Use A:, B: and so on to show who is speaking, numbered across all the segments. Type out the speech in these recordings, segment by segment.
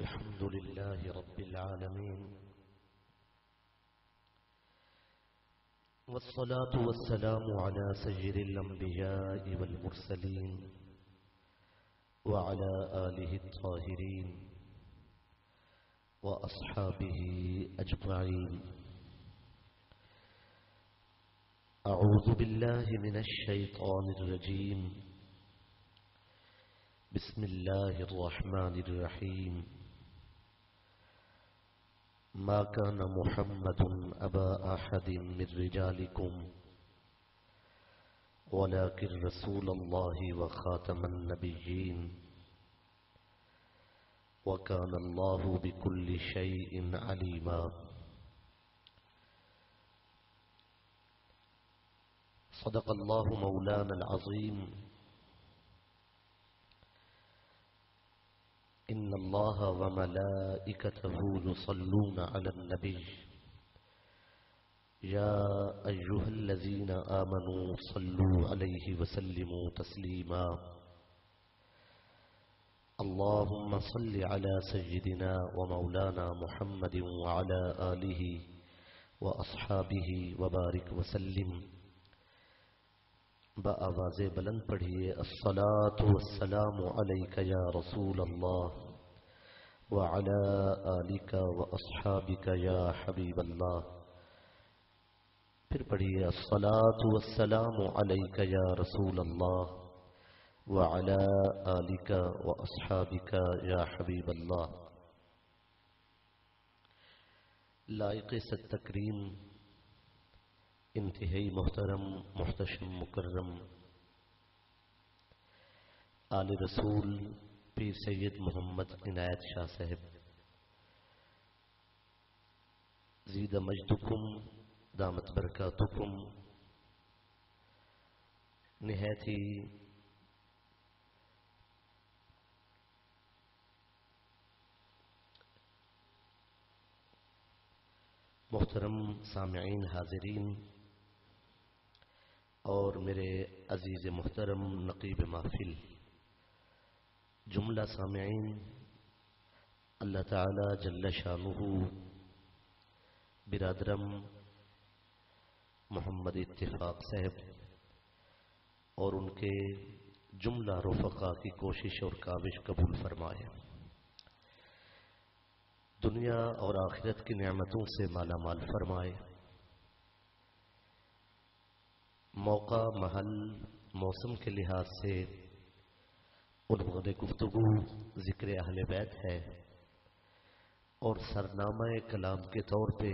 A: الحمد لله رب العالمين، والصلاة والسلام على سيد الأنبياء والمرسلين وعلى آله الطاهرين وأصحابه أجمعين. أعوذ بالله من الشيطان الرجيم. بسم الله الرحمن الرحيم. ما كان محمد أبا أحد من رجالكم ولكن رسول الله وخاتم النبيين وكان الله بكل شيء عليما. صدق الله مولانا العظيم. إن الله وملائكته يصلون على النبي يا أيها الذين آمنوا صلوا عليه وسلموا تسليما. اللهم صل على سيدنا ومولانا محمد وعلى آله وأصحابه وبارك وسلم. بآواز بلند پڑھیے الصلاة والسلام علیک یا رسول اللہ وعلی آلک واصحابک یا حبیب اللہ. پھر پڑھیے الصلاة والسلام علیک یا رسول اللہ وعلی آلک واصحابک یا حبیب اللہ. لائق سے تکریم، انتہائی محترم، محتشم، مکرم آل رسول پیر سید محمد عنایت شاہ صاحب، زید مجدکم دامت برکاتکم. نہایت ہی محترم سامعین، حاضرین اور میرے عزیز محترم نقیب محفل، جملہ سامعین، اللہ تعالی جل شانہ برادرم محمد اتفاق صاحب اور ان کے جملہ رفقا کی کوشش اور کاوش قبول فرمائے، دنیا اور آخرت کی نعمتوں سے مالا مال فرمائے. موقع، محل، موسم کے لحاظ سے عنوان گفتگو ذکر اہل بیت ہے اور سرنامہ کلام کے طور پہ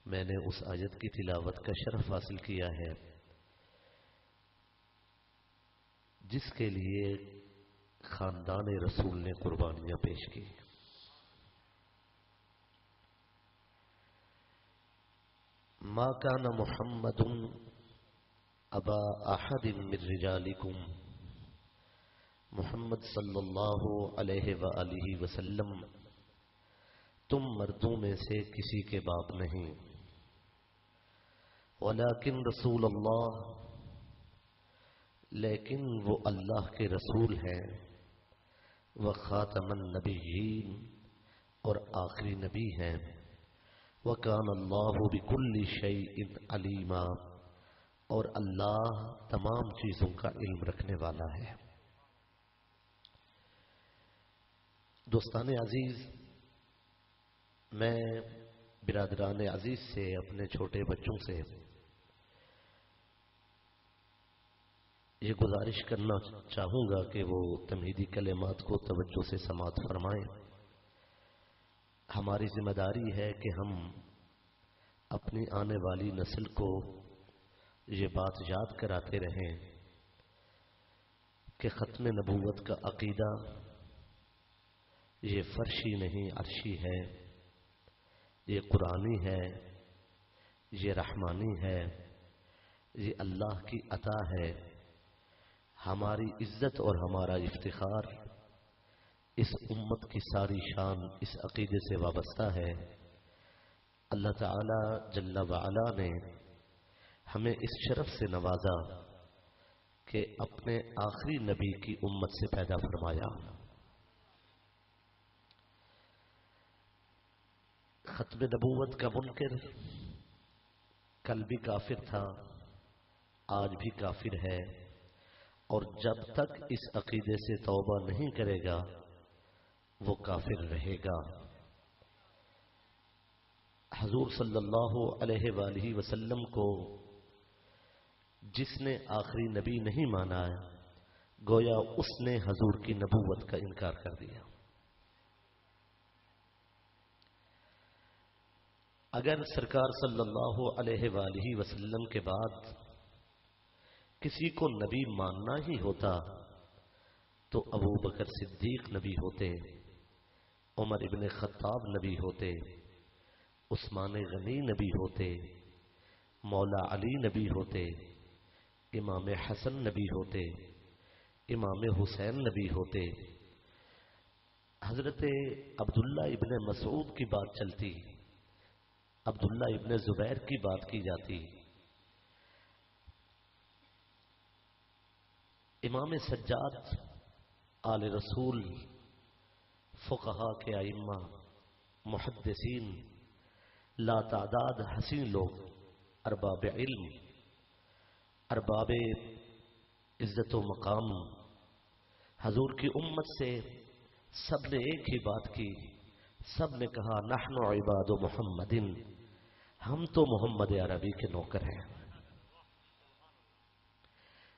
A: میں نے اس آیت کی تلاوت کا شرف حاصل کیا ہے جس کے لیے خاندان رسول نے قربانیاں پیش کی. ما كان محمد ابا احد من رجالکم، محمد صلی اللہ علیہ وآلہ وسلم تم مردوں میں سے کسی کے باپ نہیں، ولیکن رسول اللہ، لیکن وہ اللہ کے رسول ہیں، وخاتم النبیین، اور آخری نبی ہیں، وَكَانَ اللَّهُ بِكُلِّ شَيْءٍ عَلِيمًا، اور اللہ تمام چیزوں کا علم رکھنے والا ہے. دوستان عزیز، میں برادران عزیز سے، اپنے چھوٹے بچوں سے یہ گزارش کرنا چاہوں گا کہ وہ تمہیدی کلمات کو توجہ سے سماعت فرمائیں. ہماری ذمہ داری ہے کہ ہم اپنی آنے والی نسل کو یہ بات یاد کراتے رہیں کہ ختم نبوت کا عقیدہ یہ فرشی نہیں عرشی ہے، یہ قرآنی ہے، یہ رحمانی ہے، یہ اللہ کی عطا ہے. ہماری عزت اور ہمارا افتخار، اس امت کی ساری شان اس عقیدے سے وابستہ ہے. اللہ تعالی جل وعلا نے ہمیں اس شرف سے نوازا کہ اپنے آخری نبی کی امت سے پیدا فرمایا. ختم نبوت کا منکر کل بھی کافر تھا، آج بھی کافر ہے، اور جب تک اس عقیدے سے توبہ نہیں کرے گا وہ کافر رہے گا۔ حضور صلی اللہ علیہ وآلہ وسلم کو جس نے آخری نبی نہیں مانا ہے، گویا اس نے حضور کی نبوت کا انکار کر دیا۔ اگر سرکار صلی اللہ علیہ وآلہ وسلم کے بعد کسی کو نبی ماننا ہی ہوتا تو ابو بکر صدیق نبی ہوتے، عمر ابن خطاب نبی ہوتے، عثمان غنی نبی ہوتے، مولا علی نبی ہوتے، امام حسن نبی ہوتے، امام حسین نبی ہوتے، حضرت عبداللہ ابن مسعود کی بات چلتی، عبداللہ ابن زبیر کی بات کی جاتی، امام سجاد آل رسول، فقہا کے ائمہ، محدثین، لا تعداد حسین لوگ، ارباب علم، ارباب عزت و مقام، حضور کی امت سے سب نے ایک ہی بات کی، سب نے کہا نحن عباد محمد، ہم تو محمد عربی کے نوکر ہیں۔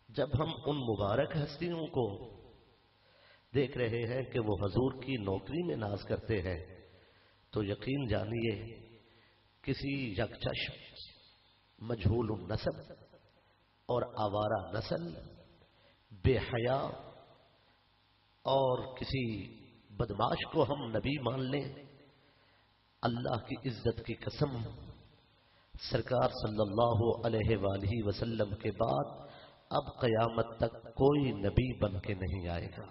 A: جب ہم ان مبارک ہستیوں کو دیکھ رہے ہیں کہ وہ حضور کی نوکری میں ناز کرتے ہیں تو یقین جانیے کسی یکچشم، مجہول النسب اور آوارہ نسل، بے حیا اور کسی بدماش کو ہم نبی مان لیں، اللہ کی عزت کی قسم سرکار صلی اللہ علیہ وآلہ وسلم کے بعد اب قیامت تک کوئی نبی بن کے نہیں آئے گا۔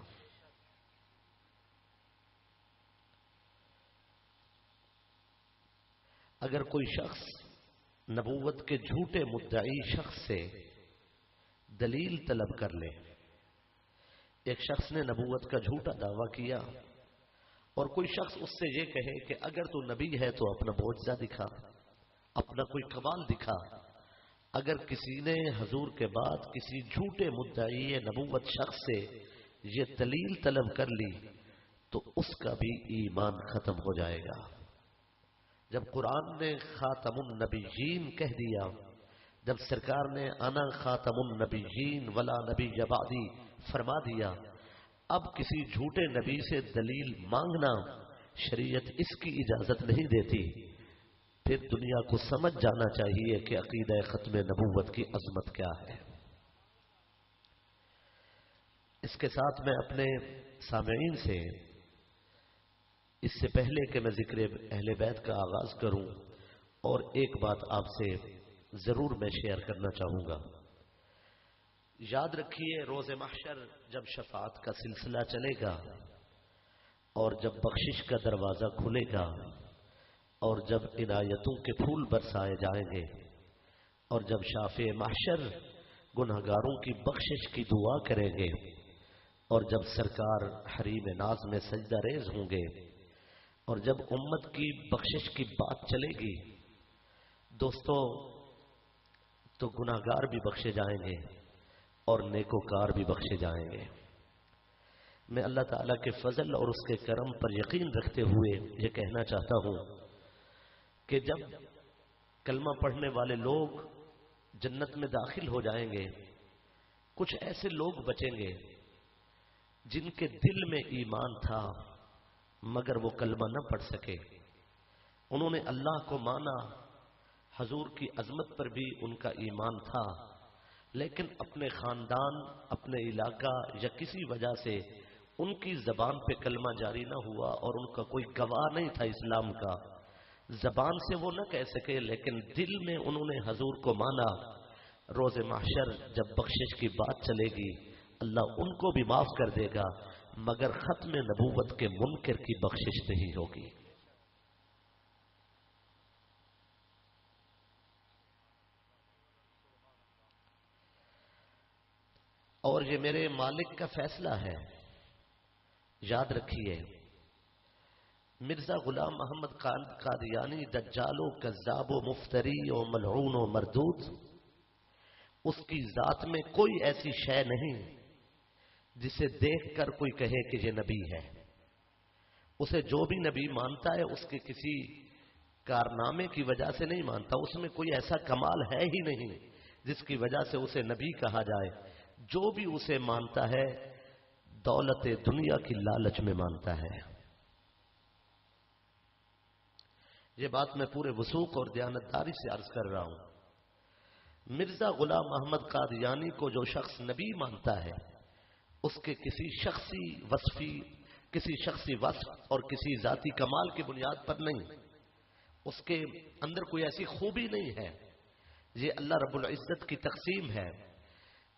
A: اگر کوئی شخص نبوت کے جھوٹے مدعی شخص سے دلیل طلب کر لے، ایک شخص نے نبوت کا جھوٹا دعویٰ کیا اور کوئی شخص اس سے یہ کہے کہ اگر تو نبی ہے تو اپنا معجزہ دکھا، اپنا کوئی کمال دکھا، اگر کسی نے حضور کے بعد کسی جھوٹے مدعی نبوت شخص سے یہ دلیل طلب کر لی تو اس کا بھی ایمان ختم ہو جائے گا۔ جب قرآن نے خاتم النبیین کہہ دیا، جب سرکار نے انا خاتم النبیین ولا نبی بعدی فرما دیا، اب کسی جھوٹے نبی سے دلیل مانگنا شریعت اس کی اجازت نہیں دیتی۔ پھر دنیا کو سمجھ جانا چاہیے کہ عقیدہ ختم نبوت کی عظمت کیا ہے۔ اس کے ساتھ میں اپنے سامعین سے اس سے پہلے کہ میں ذکر اہل بیت کا آغاز کروں اور ایک بات آپ سے ضرور میں شیئر کرنا چاہوں گا۔ یاد رکھیے روز محشر جب شفاعت کا سلسلہ چلے گا اور جب بخشش کا دروازہ کھلے گا اور جب عنایتوں کے پھول برسائے جائیں گے اور جب شافع محشر گنہگاروں کی بخشش کی دعا کریں گے اور جب سرکار حریم ناز میں سجدہ ریز ہوں گے اور جب امت کی بخشش کی بات چلے گی، دوستو تو گنہگار بھی بخشے جائیں گے اور نیکوکار بھی بخشے جائیں گے۔ میں اللہ تعالیٰ کے فضل اور اس کے کرم پر یقین رکھتے ہوئے یہ کہنا چاہتا ہوں کہ جب کلمہ پڑھنے والے لوگ جنت میں داخل ہو جائیں گے، کچھ ایسے لوگ بچیں گے جن کے دل میں ایمان تھا مگر وہ کلمہ نہ پڑھ سکے، انہوں نے اللہ کو مانا، حضور کی عظمت پر بھی ان کا ایمان تھا، لیکن اپنے خاندان، اپنے علاقہ یا کسی وجہ سے ان کی زبان پہ کلمہ جاری نہ ہوا اور ان کا کوئی گواہ نہیں تھا اسلام کا، زبان سے وہ نہ کہہ سکے لیکن دل میں انہوں نے حضور کو مانا۔ روز محشر جب بخشش کی بات چلے گی اللہ ان کو بھی معاف کر دے گا مگر ختم نبوت کے منکر کی بخشش نہیں ہوگی۔ اور یہ میرے مالک کا فیصلہ ہے، یاد رکھیے مرزا غلام محمد قادیانی دجال و کذاب و مفتری و ملعون و مردود، اس کی ذات میں کوئی ایسی شے نہیں جسے دیکھ کر کوئی کہے کہ یہ نبی ہے۔ اسے جو بھی نبی مانتا ہے اس کے کسی کارنامے کی وجہ سے نہیں مانتا، اس میں کوئی ایسا کمال ہے ہی نہیں جس کی وجہ سے اسے نبی کہا جائے۔ جو بھی اسے مانتا ہے دولت دنیا کی لالچ میں مانتا ہے۔ یہ بات میں پورے وثوق اور دیانتداری سے عرض کر رہا ہوں۔ مرزا غلام محمد قادیانی کو جو شخص نبی مانتا ہے اس کے کسی شخصی وصف اور کسی ذاتی کمال کی بنیاد پر نہیں، اس کے اندر کوئی ایسی خوبی نہیں ہے۔ یہ اللہ رب العزت کی تقسیم ہے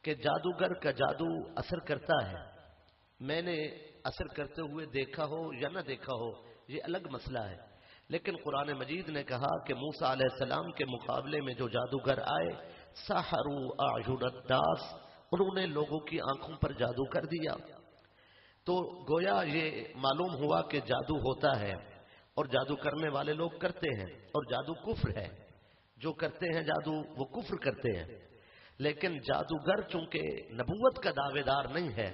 A: کہ جادوگر کا جادو اثر کرتا ہے، میں نے اثر کرتے ہوئے دیکھا ہو یا نہ دیکھا ہو یہ الگ مسئلہ ہے، لیکن قرآن مجید نے کہا کہ موسیٰ علیہ السلام کے مقابلے میں جو جادوگر آئے سحروا اعین الناس، انہوں نے لوگوں کی آنکھوں پر جادو کر دیا۔ تو گویا یہ معلوم ہوا کہ جادو ہوتا ہے اور جادو کرنے والے لوگ کرتے ہیں، اور جادو کفر ہے، جو کرتے ہیں جادو وہ کفر کرتے ہیں۔ لیکن جادوگر چونکہ نبوت کا دعوے دار نہیں ہے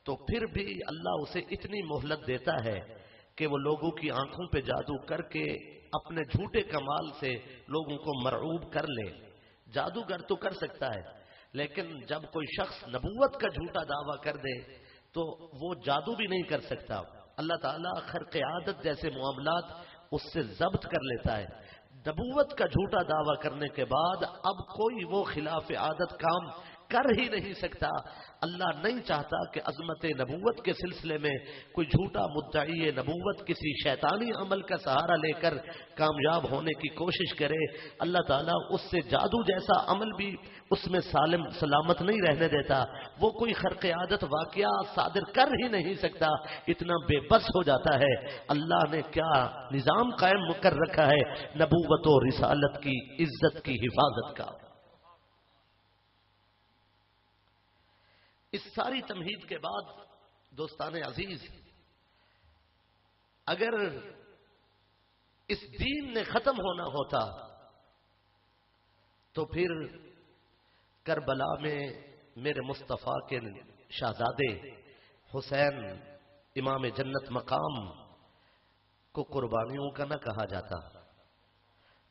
A: تو پھر بھی اللہ اسے اتنی مہلت دیتا ہے کہ وہ لوگوں کی آنکھوں پہ جادو کر کے اپنے جھوٹے کمال سے لوگوں کو مرعوب کر لے۔ جادوگر تو کر سکتا ہے، لیکن جب کوئی شخص نبوت کا جھوٹا دعویٰ کر دے تو وہ جادو بھی نہیں کر سکتا۔ اللہ تعالیٰ خرق عادت جیسے معاملات اس سے ضبط کر لیتا ہے۔ نبوت کا جھوٹا دعویٰ کرنے کے بعد اب کوئی وہ خلاف عادت کام کر ہی نہیں سکتا۔ اللہ نہیں چاہتا کہ عظمت نبوت کے سلسلے میں کوئی جھوٹا مدعی نبوت کسی شیطانی عمل کا سہارا لے کر کامیاب ہونے کی کوشش کرے۔ اللہ تعالیٰ اس سے جادو جیسا عمل بھی اس میں سلامت نہیں رہنے دیتا، وہ کوئی خرق عادت واقعہ صادر کر ہی نہیں سکتا، اتنا بے بس ہو جاتا ہے۔ اللہ نے کیا نظام قائم کر رکھا ہے نبوت و رسالت کی عزت کی حفاظت کا۔ اس ساری تمہید کے بعد دوستان عزیز، اگر اس دین نے ختم ہونا ہوتا تو پھر کربلا میں میرے مصطفیٰ کے شہزادے حسین امام جنت مقام کو قربانیوں کا نہ کہا جاتا۔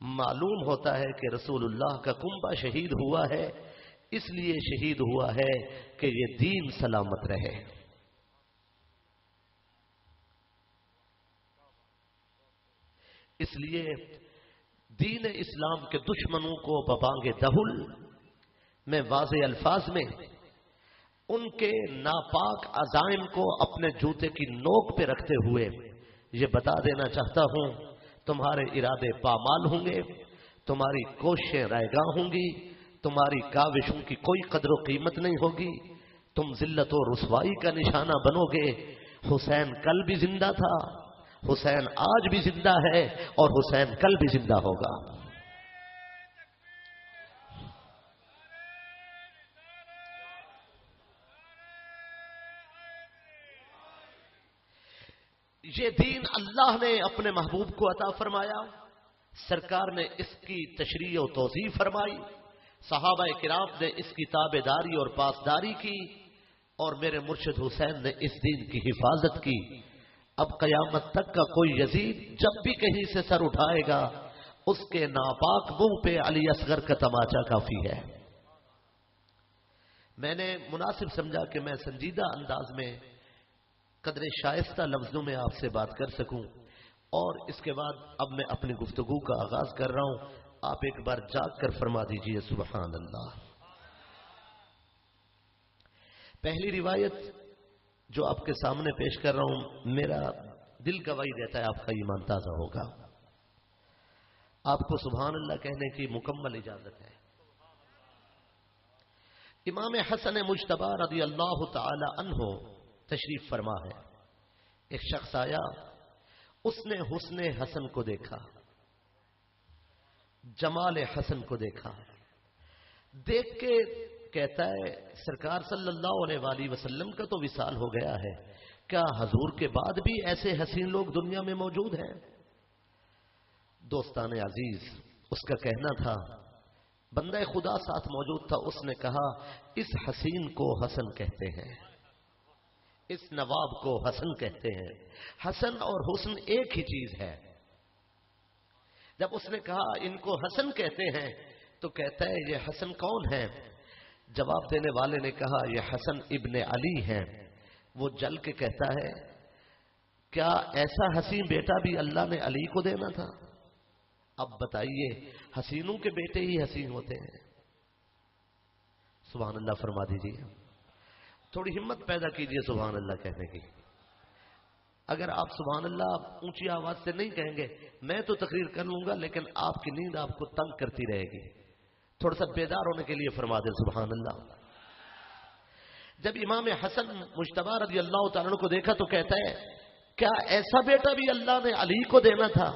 A: معلوم ہوتا ہے کہ رسول اللہ کا کنبہ شہید ہوا ہے، اس لیے شہید ہوا ہے کہ یہ دین سلامت رہے۔ اس لیے دین اسلام کے دشمنوں کو ببانگ دہل میں واضح الفاظ میں ان کے ناپاک عزائم کو اپنے جوتے کی نوک پہ رکھتے ہوئے یہ بتا دینا چاہتا ہوں، تمہارے ارادے پامال ہوں گے، تمہاری کوششیں رائیگاں ہوں گی، تمہاری کاوشوں کی کوئی قدر و قیمت نہیں ہوگی، تم ذلت و رسوائی کا نشانہ بنو گے۔ حسین کل بھی زندہ تھا، حسین آج بھی زندہ ہے، اور حسین کل بھی زندہ ہوگا۔ یہ دین اللہ نے اپنے محبوب کو عطا فرمایا، سرکار نے اس کی تشریح و توضیح فرمائی، صحابہ کرام نے اس کی تابعداری اور پاسداری کی، اور میرے مرشد حسین نے اس دین کی حفاظت کی۔ اب قیامت تک کا کوئی یزید جب بھی کہیں سے سر اٹھائے گا اس کے ناپاک منہ پہ علی اصغر کا تماچا کافی ہے۔ میں نے مناسب سمجھا کہ میں سنجیدہ انداز میں قدر شائستہ لفظوں میں آپ سے بات کر سکوں، اور اس کے بعد اب میں اپنی گفتگو کا آغاز کر رہا ہوں۔ آپ ایک بار جاگ کر فرما دیجئے سبحان اللہ۔ پہلی روایت جو آپ کے سامنے پیش کر رہا ہوں، میرا دل گواہی دیتا ہے آپ کا ایمان تازہ ہوگا، آپ کو سبحان اللہ کہنے کی مکمل اجازت ہے۔ امام حسن مجتبی رضی اللہ تعالی عنہ تشریف فرما ہے۔ ایک شخص آیا، اس نے حسن حسن کو دیکھا، جمال حسن کو دیکھا، دیکھ کے کہتا ہے سرکار صلی اللہ علیہ وآلہ وسلم کا تو وصال ہو گیا ہے، کیا حضور کے بعد بھی ایسے حسین لوگ دنیا میں موجود ہیں؟ دوستان عزیز، اس کا کہنا تھا، بندہ خدا ساتھ موجود تھا، اس نے کہا اس حسین کو حسن کہتے ہیں، اس نواب کو حسن کہتے ہیں۔ حسن اور حسن ایک ہی چیز ہے۔ جب اس نے کہا ان کو حسن کہتے ہیں تو کہتا ہے یہ حسن کون ہے؟ جواب دینے والے نے کہا یہ حسن ابن علی ہیں۔ وہ جل کے کہتا ہے کیا ایسا حسین بیٹا بھی اللہ نے علی کو دینا تھا؟ اب بتائیے، حسینوں کے بیٹے ہی حسین ہوتے ہیں۔ سبحان اللہ فرما دیجیے، تھوڑی ہمت پیدا کیجیے سبحان اللہ کہنے کی۔ اگر آپ سبحان اللہ اونچی آواز سے نہیں کہیں گے، میں تو تقریر کر لوں گا لیکن آپ کی نیند آپ کو تنگ کرتی رہے گی۔ تھوڑا سا بیدار ہونے کے لیے فرما دیں سبحان اللہ۔ جب امام حسن مجتبی رضی اللہ تعالیٰ عنہ کو دیکھا تو کہتا ہے کیا ایسا بیٹا بھی اللہ نے علی کو دینا تھا؟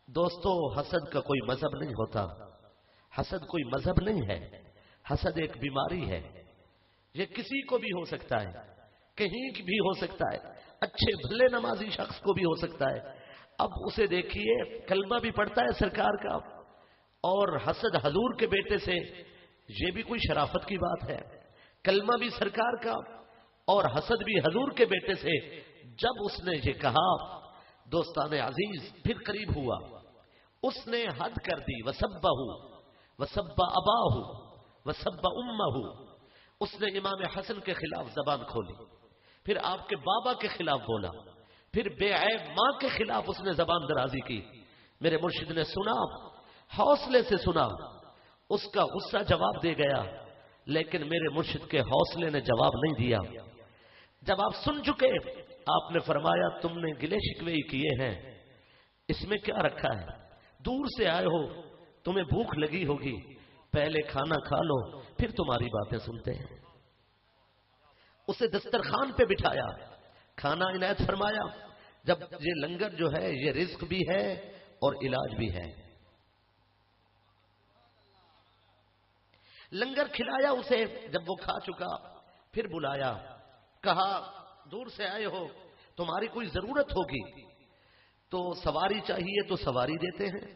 A: دوستو، حسد کا کوئی مذہب نہیں ہوتا، حسد کوئی مذہب نہیں ہے، حسد ایک بیماری ہے۔ یہ کسی کو بھی ہو سکتا ہے، کہیں بھی ہو سکتا ہے، اچھے بھلے نمازی شخص کو بھی ہو سکتا ہے۔ اب اسے دیکھیے کلمہ بھی پڑھتا ہے سرکار کا، اور حسد حضور کے بیٹے سے، یہ بھی کوئی شرافت کی بات ہے؟ کلمہ بھی سرکار کا اور حسد بھی حضور کے بیٹے سے۔ جب اس نے یہ کہا دوستان عزیز پھر قریب ہوا، اس نے حد کر دی، وسبہ وسب اباہ وسب امہ، اس نے امام حسن کے خلاف زبان کھولی، پھر آپ کے بابا کے خلاف بولا، پھر بے عیب ماں کے خلاف اس نے زبان درازی کی۔ میرے مرشد نے سنا، حوصلے سے سنا، اس کا غصہ جواب دے گیا، لیکن میرے مرشد کے حوصلے نے جواب نہیں دیا۔ جب آپ سن چکے، آپ نے فرمایا تم نے گلے شکوے کیے ہیں، اس میں کیا رکھا ہے؟ دور سے آئے ہو، تمہیں بھوک لگی ہوگی، پہلے کھانا کھا لو پھر تمہاری باتیں سنتے ہیں۔ اسے دسترخوان پہ بٹھایا، کھانا عنایت فرمایا۔ جب یہ لنگر جو ہے یہ رزق بھی ہے اور علاج بھی ہے۔ لنگر کھلایا اسے، جب وہ کھا چکا پھر بلایا، کہا دور سے آئے ہو، تمہاری کوئی ضرورت ہوگی تو سواری چاہیے تو سواری دیتے ہیں،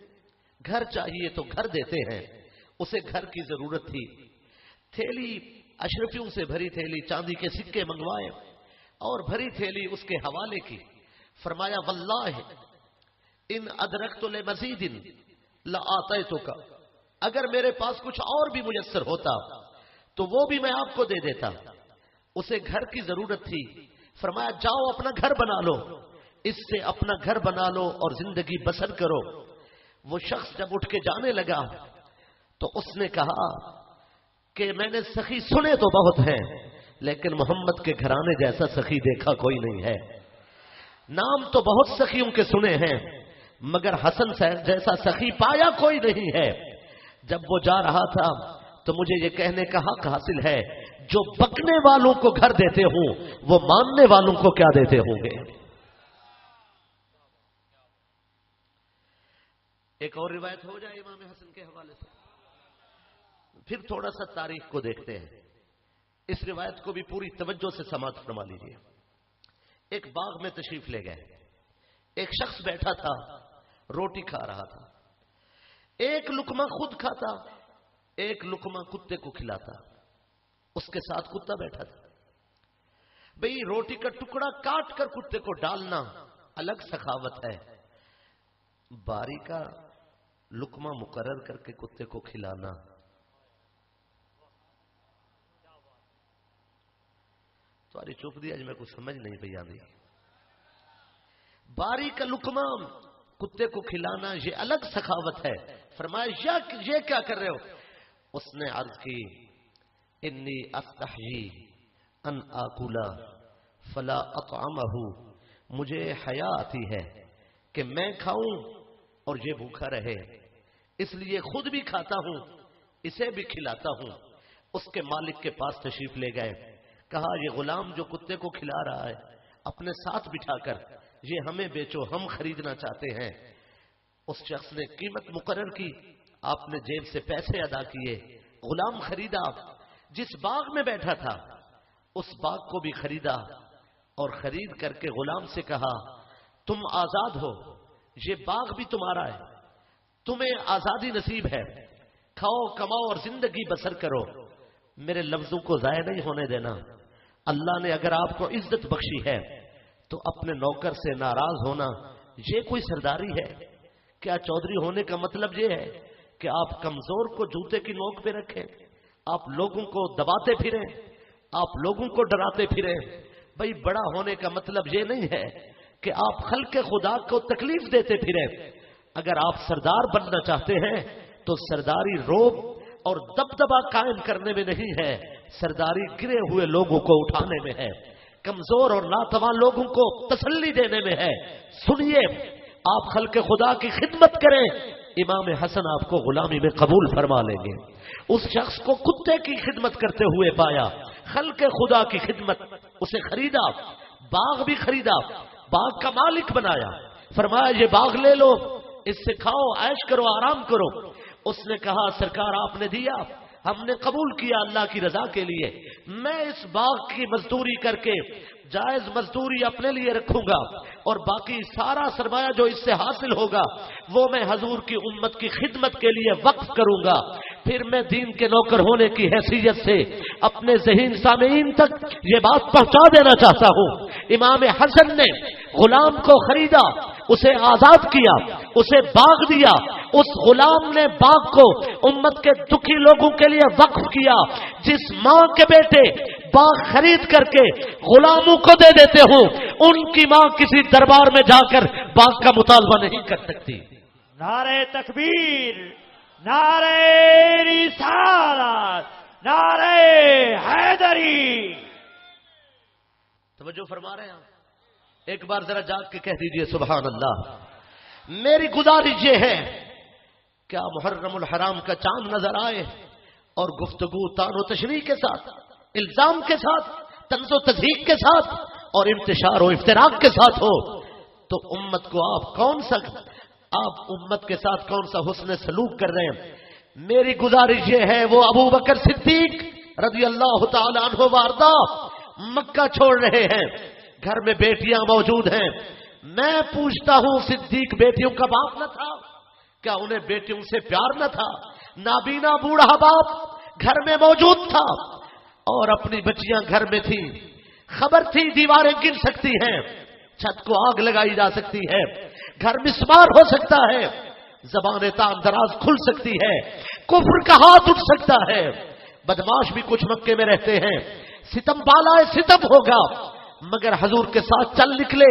A: گھر چاہیے تو گھر دیتے ہیں۔ اسے گھر کی ضرورت تھی، تھیلی اشرفیوں سے بھری تھیلی، چاندی کے سکے منگوائے اور بھری تھیلی اس کے حوالے کی۔ فرمایا واللہ ان ادرکت لمزید لآتیتک، اگر میرے پاس کچھ اور بھی میسر ہوتا تو وہ بھی میں آپ کو دے دیتا۔ اسے گھر کی ضرورت تھی، فرمایا جاؤ اپنا گھر بنا لو، اس سے اپنا گھر بنا لو اور زندگی بسر کرو۔ وہ شخص جب اٹھ کے جانے لگا تو اس نے کہا کہ میں نے سخی سنے تو بہت ہیں لیکن محمد کے گھرانے جیسا سخی دیکھا کوئی نہیں ہے۔ نام تو بہت سخیوں کے سنے ہیں مگر حسن جیسا سخی پایا کوئی نہیں ہے۔ جب وہ جا رہا تھا تو مجھے یہ کہنے کا حق حاصل ہے، جو بکنے والوں کو گھر دیتے ہوں وہ ماننے والوں کو کیا دیتے ہوں گے۔ ایک اور روایت ہو جائے امام حسن کے حوالے سے، پھر تھوڑا سا تاریخ کو دیکھتے ہیں۔ اس روایت کو بھی پوری توجہ سے سماعت فرما لیجیے۔ ایک باغ میں تشریف لے گئے، ایک شخص بیٹھا تھا، روٹی کھا رہا تھا، ایک لقمہ خود کھاتا، ایک لقمہ کتے کو کھلاتا، اس کے ساتھ کتا بیٹھا تھا۔ بھئی روٹی کا ٹکڑا کاٹ کر کتے کو ڈالنا الگ سخاوت ہے، باری کا لقمہ مقرر کر کے کتے کو کھلانا تاری چوپ دیا، میں کچھ سمجھ نہیں پی آندی۔ باری کا لقمہ کتے کو کھلانا یہ الگ سخاوت ہے۔ فرمایا یہ کیا کر رہے ہو؟ اس نے عرض کی انی استحیی ان آکولا فلا اطعمہ، مجھے حیا آتی ہے کہ میں کھاؤں اور یہ بھوکا رہے، اس لیے خود بھی کھاتا ہوں اسے بھی کھلاتا ہوں۔ اس کے مالک کے پاس تشریف لے گئے، کہا یہ غلام جو کتے کو کھلا رہا ہے اپنے ساتھ بٹھا کر یہ ہمیں بیچو، ہم خریدنا چاہتے ہیں۔ اس شخص نے قیمت مقرر کی، آپ نے جیب سے پیسے ادا کیے، غلام خریدا، جس باغ میں بیٹھا تھا اس باغ کو بھی خریدا، اور خرید کر کے غلام سے کہا تم آزاد ہو، یہ باغ بھی تمہارا ہے، تمہیں آزادی نصیب ہے، کھاؤ کماؤ اور زندگی بسر کرو، میرے لفظوں کو ضائع نہیں ہونے دینا۔ اللہ نے اگر آپ کو عزت بخشی ہے تو اپنے نوکر سے ناراض ہونا یہ کوئی سرداری ہے؟ کیا چودھری ہونے کا مطلب یہ ہے کہ آپ کمزور کو جوتے کی نوک پہ رکھیں، آپ لوگوں کو دباتے پھریں، آپ لوگوں کو ڈراتے پھریں؟ بھائی بڑا ہونے کا مطلب یہ نہیں ہے کہ آپ خلق خدا کو تکلیف دیتے پھریں۔ اگر آپ سردار بننا چاہتے ہیں تو سرداری روب اور دبدبا قائم کرنے میں نہیں ہے، سرداری گرے ہوئے لوگوں کو اٹھانے میں ہے، کمزور اور ناتواں لوگوں کو تسلی دینے میں ہے۔ سنیے، آپ خلق خدا کی خدمت کریں، امام حسن آپ کو غلامی میں قبول فرما لیں گے۔ اس شخص کو کتے کی خدمت کرتے ہوئے پایا، خلق خدا کی خدمت، اسے خریدا، باغ بھی خریدا، باغ کا مالک بنایا، فرمایا یہ باغ لے لو، اس سے کھاؤ عیش کرو آرام کرو۔ اس نے کہا سرکار آپ نے دیا، ہم نے قبول کیا اللہ کی رضا کے لیے، میں اس باغ کی مزدوری کر کے جائز مزدوری اپنے لیے رکھوں گا اور باقی سارا سرمایہ جو اس سے حاصل ہوگا وہ میں حضور کی امت کی خدمت کے لیے وقف کروں گا۔ پھر میں دین کے نوکر ہونے کی حیثیت سے اپنے ذہین سامعین تک یہ بات پہنچا دینا چاہتا ہوں، امام حسن نے غلام کو خریدا، اسے آزاد کیا، اسے باغ دیا، اس غلام نے باغ کو امت کے دکھی لوگوں کے لیے وقف کیا۔ جس ماں کے بیٹے باغ خرید کر کے غلاموں کو دے دیتے ہوں، ان کی ماں کسی دربار میں جا کر باغ کا مطالبہ نہیں کر سکتی۔
B: نعرہ تکبیر، نعرہ رسالت، نعرہ حیدری۔
A: توجہ فرما رہے ہیں؟ ایک بار ذرا جاگ کے کہہ دیجئے سبحان اللہ۔ میری گزارش یہ ہے، کیا محرم الحرام کا چاند نظر آئے اور گفتگو تان و تشریح کے ساتھ، الزام کے ساتھ، طنز و تضحیک کے ساتھ اور انتشار و افتراق کے ساتھ ہو تو امت کو آپ امت کے ساتھ کون سا حسن سلوک کر رہے ہیں؟ میری گزارش یہ ہے، وہ ابو بکر صدیق رضی اللہ تعالی عنہ وارضا مکہ چھوڑ رہے ہیں، گھر میں بیٹیاں موجود ہیں۔ میں پوچھتا ہوں، صدیق بیٹیوں کا باپ نہ تھا؟ کیا انہیں بیٹیوں سے پیار نہ تھا؟ نابینا بوڑھا باپ گھر میں موجود تھا اور اپنی بچیاں گھر میں تھی، خبر تھی دیواریں گر سکتی ہیں، چھت کو آگ لگائی جا سکتی ہے، گھر مسمار ہو سکتا ہے، زبان تان دراز کھل سکتی ہے، کفر کا ہاتھ اٹھ سکتا ہے، بدماش بھی کچھ مکے میں رہتے ہیں، ستم بالائے ستم ہوگا، مگر حضور کے ساتھ چل نکلے۔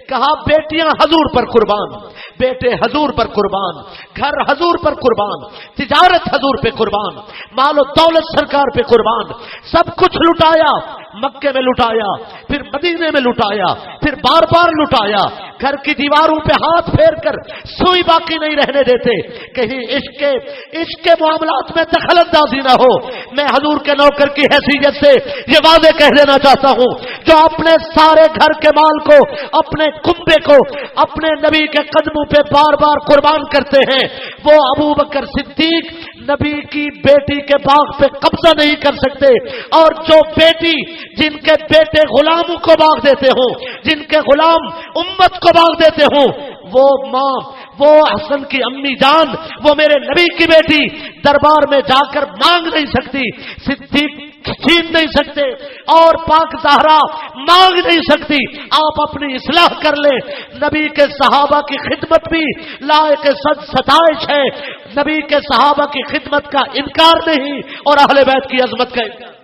A: کہا بیٹیاں حضور پر قربان، بیٹے حضور پر قربان، گھر حضور پر قربان، تجارت حضور پہ قربان، مال و دولت سرکار پہ قربان، سب کچھ لٹایا، مکے میں لٹایا، پھر مدینے میں لٹایا، پھر بار بار لٹایا۔ گھر کی دیواروں پہ ہاتھ پھیر کر سوئی باقی نہیں رہنے دیتے، کہیں عشق کے معاملات میں دخل اندازی نہ ہو۔ میں حضور کے نوکر کی حیثیت سے یہ واضح کہہ دینا چاہتا ہوں، جو اپنے سارے گھر کے مال کو، اپنے کنبے کو اپنے نبی کے قدموں پہ بار بار قربان کرتے ہیں، وہ ابو بکر صدیق نبی کی بیٹی کے باغ پہ قبضہ نہیں کر سکتے۔ اور جو بیٹی جن کے بیٹے غلاموں کو باغ دیتے ہوں، جن کے غلام امت کو باغ دیتے ہوں، وہ ماں، وہ حسن کی امی جان، وہ میرے نبی کی بیٹی دربار میں جا کر مانگ نہیں سکتی، صدیق چھین نہیں سکتے اور پاک زہرا مانگ نہیں سکتی۔ آپ اپنی اصلاح کر لیں۔ نبی کے صحابہ کی خدمت بھی لائق ستائش ہے، نبی کے صحابہ کی خدمت کا انکار نہیں اور اہل بیت کی عظمت کا انکار۔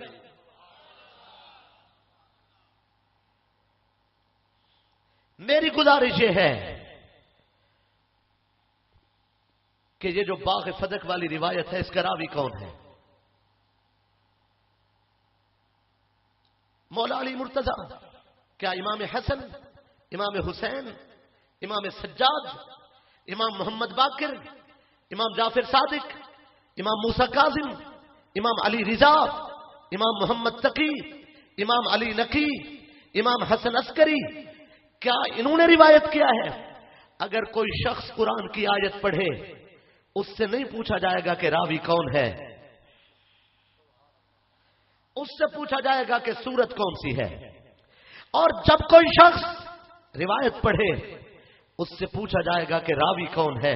A: میری گزارش یہ ہے کہ یہ جو باغ فدق والی روایت ہے، اس کا راوی کون ہے؟ مولا علی مرتضی؟ کیا امام حسن، امام حسین، امام سجاد، امام محمد باقر، امام جعفر صادق، امام موسیٰ کاظم، امام علی رضا، امام محمد تقی، امام علی نقی، امام حسن عسکری، کیا انہوں نے روایت کیا ہے؟ اگر کوئی شخص قرآن کی آیت پڑھے، اس سے نہیں پوچھا جائے گا کہ راوی کون ہے، اس سے پوچھا جائے گا کہ سورت کون سی ہے، اور جب کوئی شخص روایت پڑھے اس سے پوچھا جائے گا کہ راوی کون ہے،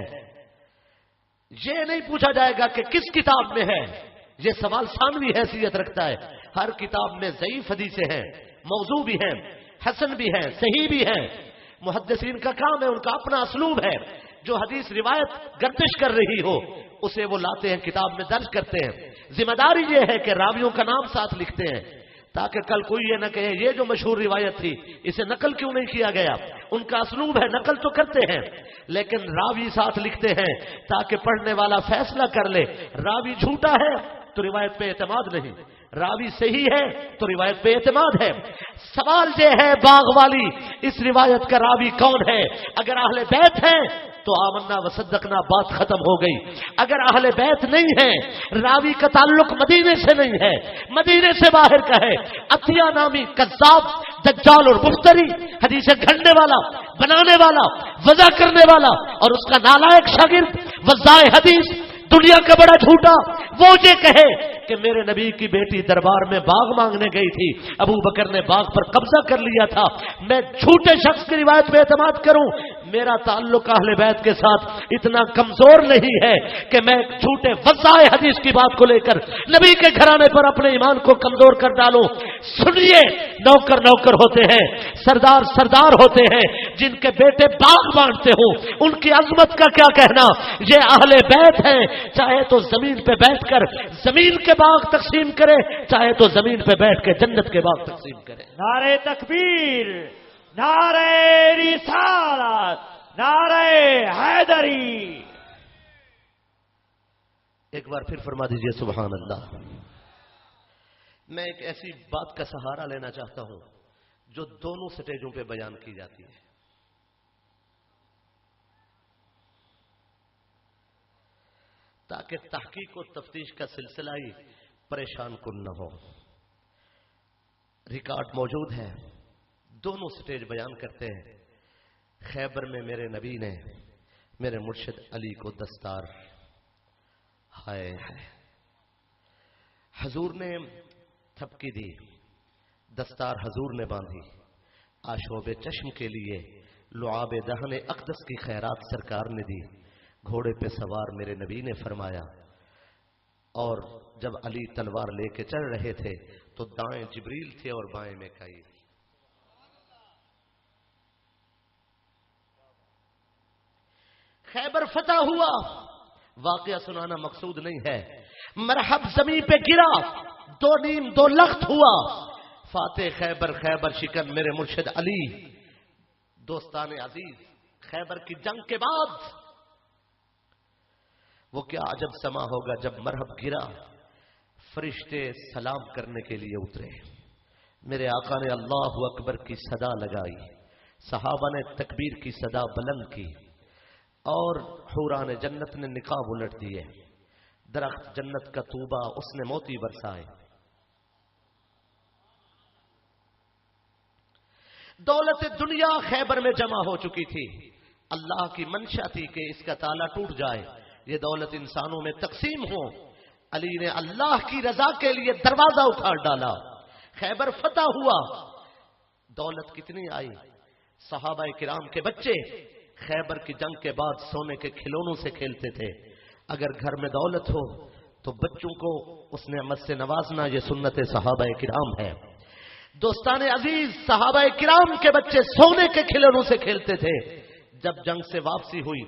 A: یہ نہیں پوچھا جائے گا کہ کس کتاب میں ہے. یہ سوال ثانوی حیثیت رکھتا ہے. ہر کتاب میں ضعیف حدیثیں ہیں، موضوع بھی ہیں، حسن بھی ہیں، صحیح بھی ہیں. محدثین کا کام ہے، ان کا اپنا اسلوب ہے. جو حدیث روایت گردش کر رہی ہو اسے وہ لاتے ہیں، کتاب میں درج کرتے ہیں. ذمہ داری یہ ہے کہ راویوں کا نام ساتھ لکھتے ہیں تاکہ کل کوئی یہ نہ کہے یہ جو مشہور روایت تھی اسے نقل کیوں نہیں کیا گیا. ان کا اسلوب ہے، نقل تو کرتے ہیں لیکن راوی ساتھ لکھتے ہیں تاکہ پڑھنے والا فیصلہ کر لے. راوی جھوٹا ہے تو روایت پہ اعتماد نہیں، راوی صحیح ہے تو روایت پہ اعتماد ہے. سوال یہ ہے باغ والی اس روایت کا راوی کون ہے؟ اگر اہل بیت ہیں تو آمنا وصدقنا بات ختم ہو گئی. اگر اہل بیت نہیں ہے، راوی کا تعلق مدینے سے نہیں ہے، مدینے سے باہر کا ہے، عطیہ نامی کذاب دجال اور مفتری، حدیثیں گھڑنے والا، بنانے والا، وضع کرنے والا اور اس کا نالائق شاگرد وضاء حدیث، دنیا کا بڑا جھوٹا، وہ یہ کہے کہ میرے نبی کی بیٹی دربار میں باغ مانگنے گئی تھی، ابو بکر نے باغ پر قبضہ کر لیا تھا، میں جھوٹے شخص کی روایت پہ اعتماد کروں؟ میرا تعلق اہل بیت کے ساتھ اتنا کمزور نہیں ہے کہ میں جھوٹے وضاء حدیث کی بات کو لے کر نبی کے گھرانے پر اپنے ایمان کو کمزور کر ڈالوں. سنیے، نوکر نوکر ہوتے ہیں، سردار سردار ہوتے ہیں، جن کے بیٹے باغ مانگتے ہوں ان کی عظمت کا کیا کہنا. یہ اہل بیت ہیں، چاہے تو زمین پہ بیٹھ کر زمین کے باغ تقسیم کرے، چاہے تو زمین پہ بیٹھ کے جنت کے باغ تقسیم کرے.
B: نعرہ تکبیر، نعرہ رسالت، نعرہ حیدری.
A: ایک بار پھر فرما دیجئے سبحان اللہ. میں ایک ایسی بات کا سہارا لینا چاہتا ہوں جو دونوں سٹیجوں پہ بیان کی جاتی ہے. تاکہ تحقیق و تفتیش کا سلسلہ ہی پریشان کن نہ ہو. ریکارڈ موجود ہے، دونوں سٹیج بیان کرتے ہیں. خیبر میں میرے نبی نے میرے مرشد علی کو دستار ہائے حضور نے تھپکی دی، دستار حضور نے باندھی. آشوب چشم کے لیے لعاب دہن اقدس کی خیرات سرکار نے دی. گھوڑے پہ سوار میرے نبی نے فرمایا، اور جب علی تلوار لے کے چل رہے تھے تو دائیں جبریل تھے اور بائیں میکائیل. خیبر فتح ہوا، واقعہ سنانا مقصود نہیں ہے. مرحب زمین پہ گرا، دو نیم دو لخت ہوا. فاتح خیبر، خیبر شکن میرے مرشد علی. دوستان عزیز، خیبر کی جنگ کے بعد وہ کیا عجب سما ہوگا جب مرحب گرا، فرشتے سلام کرنے کے لیے اترے. میرے آقا نے اللہ اکبر کی صدا لگائی، صحابہ نے تکبیر کی صدا بلند کی اور حوران جنت نے نقاب الٹ دیے. درخت جنت کا طوبہ اس نے موتی برسائے. دولت دنیا خیبر میں جمع ہو چکی تھی. اللہ کی منشا تھی کہ اس کا تالا ٹوٹ جائے، یہ دولت انسانوں میں تقسیم ہو. علی نے اللہ کی رضا کے لیے دروازہ اکھاڑ ڈالا. خیبر فتح ہوا. دولت کتنی آئی. صحابہ کرام کے بچے خیبر کی جنگ کے بعد سونے کے کھلونوں سے کھیلتے تھے. اگر گھر میں دولت ہو تو بچوں کو اس نعمت سے نوازنا یہ سنت صحابہ کرام ہے. دوستان عزیز، صحابہ کرام کے بچے سونے کے کھلونوں سے کھیلتے تھے. جب جنگ سے واپسی ہوئی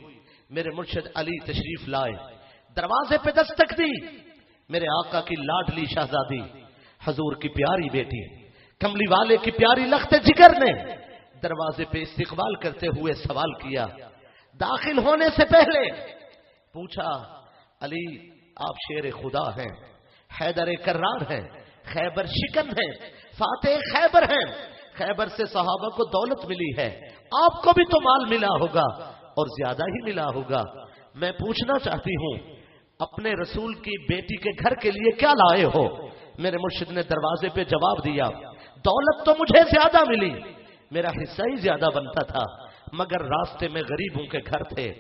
A: میرے مرشد علی تشریف لائے، دروازے پہ دستک دی. میرے آقا کی لاڈلی شہزادی، حضور کی پیاری بیٹی، کملی والے کی پیاری لخت جگر نے دروازے پہ استقبال کرتے ہوئے سوال کیا. داخل ہونے سے پہلے پوچھا، علی آپ شیر خدا ہیں، حیدر کرار ہیں، خیبر شکن ہیں، فاتح خیبر ہیں. خیبر سے صحابہ کو دولت ملی ہے، آپ کو بھی تو مال ملا ہوگا اور زیادہ ہی ملا ہوگا. میں پوچھنا چاہتی ہوں اپنے رسول کی بیٹی کے گھر کے لیے کیا لائے ہو؟ میرے مرشد نے دروازے پہ جواب دیا، دولت تو مجھے زیادہ ملی، میرا حصہ ہی زیادہ بنتا تھا، مگر راستے میں غریبوں کے گھر تھے،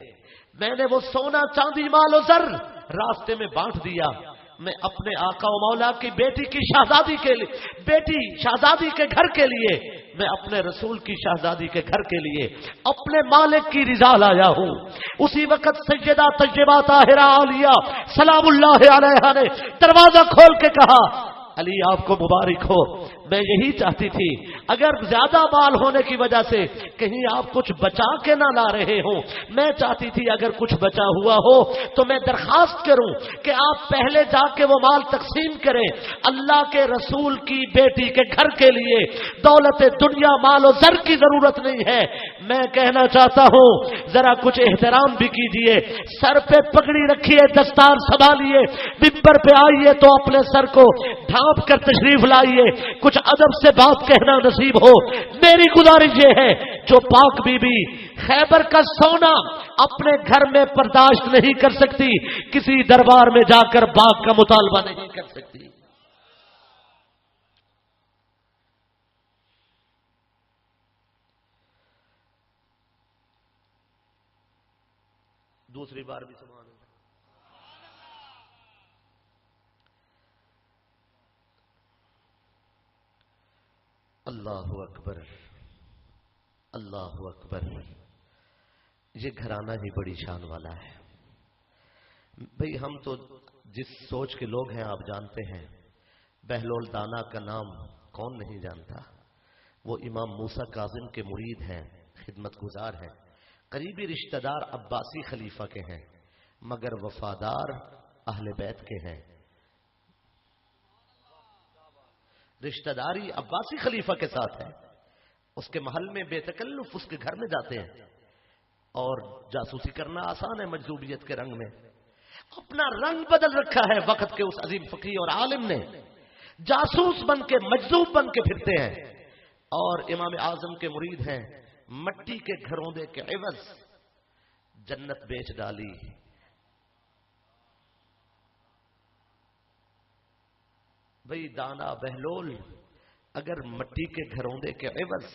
A: میں نے وہ سونا چاندی مال و زر راستے میں بانٹ دیا. میں اپنے آقا و مولا کی بیٹی کی شہزادی کے لیے، بیٹی شہزادی کے گھر کے لیے میں اپنے رسول کی شہزادی کے گھر کے لیے اپنے مالک کی رضا لایا ہوں۔ اسی وقت سیدہ طیبہ طاہرہ عالیہ سلام اللہ علیہا نے دروازہ کھول کے کہا علی آپ کو مبارک ہو، میں یہی چاہتی تھی اگر زیادہ مال ہونے کی وجہ سے کہیں آپ کچھ بچا کے نہ لا رہے ہوں، میں چاہتی تھی اگر کچھ بچا ہوا ہو تو میں درخواست کروں کہ آپ پہلے جا کے وہ مال تقسیم کریں۔ اللہ کے رسول کی بیٹی کے گھر کے لیے دولت دنیا مال و زر کی ضرورت نہیں ہے، میں کہنا چاہتا ہوں ذرا کچھ احترام بھی کیجئے، سر پہ پگڑی رکھیے، دستار سنبھالیے، ممبر پہ آئیے تو اپنے سر کو ڈھانپ کر تشریف لائیے، کچھ ادب سے بات کہنا نصیب ہو۔ میری گزارش یہ ہے جو پاک بی بی خیبر کا سونا اپنے گھر میں برداشت نہیں کر سکتی، کسی دربار میں جا کر باغ کا مطالبہ نہیں کر سکتی۔ دوسری بار بھی سبحان اللہ۔ اللہ اکبر، اللہ اکبر۔ یہ گھرانہ ہی بڑی شان والا ہے بھئی۔ ہم تو جس سوچ کے لوگ ہیں آپ جانتے ہیں، بہلول دانا کا نام کون نہیں جانتا؟ وہ امام موسیٰ کاظم کے مرید ہیں، خدمت گزار ہیں، قریبی رشتہ دار عباسی خلیفہ کے ہیں، مگر وفادار اہل بیت کے ہیں۔ رشتہ داری عباسی خلیفہ کے ساتھ ہے، اس کے محل میں بے تکلف اس کے گھر میں جاتے ہیں، اور جاسوسی کرنا آسان ہے مجذوبیت کے رنگ میں۔ اپنا رنگ بدل رکھا ہے وقت کے اس عظیم فقیہ اور عالم نے، جاسوس بن کے مجذوب بن کے پھرتے ہیں، اور امام اعظم کے مرید ہیں، مٹی کے گھروندے کے عوض جنت بیچ ڈالی۔ بھئی دانا بہلول اگر مٹی کے گھروندے کے عوض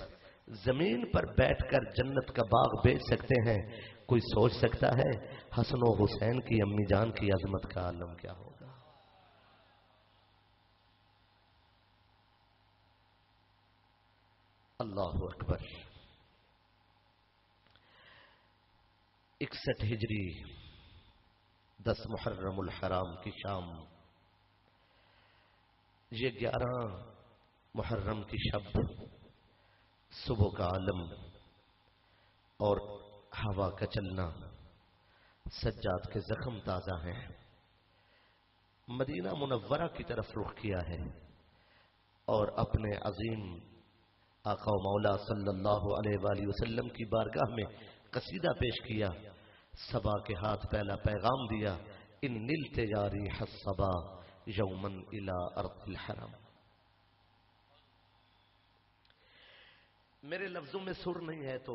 A: زمین پر بیٹھ کر جنت کا باغ بیچ سکتے ہیں، کوئی سوچ سکتا ہے حسن و حسین کی امی جان کی عظمت کا عالم کیا ہوگا؟ اللہ اکبر۔ 61 ہجری 10 محرم الحرام کی شام، یہ 11 محرم کی شب، صبح کا عالم اور ہوا کا چلنا، سجاد کے زخم تازہ ہیں، مدینہ منورہ کی طرف رخ کیا ہے، اور اپنے عظیم آقا و مولا صلی اللہ علیہ وآلہ وسلم کی بارگاہ میں قصیدہ پیش کیا، صبا کے ہاتھ پہلا پیغام دیا، ان نلت یاری حصبا یومن الى ارض الحرم۔ میرے لفظوں میں سر نہیں ہے تو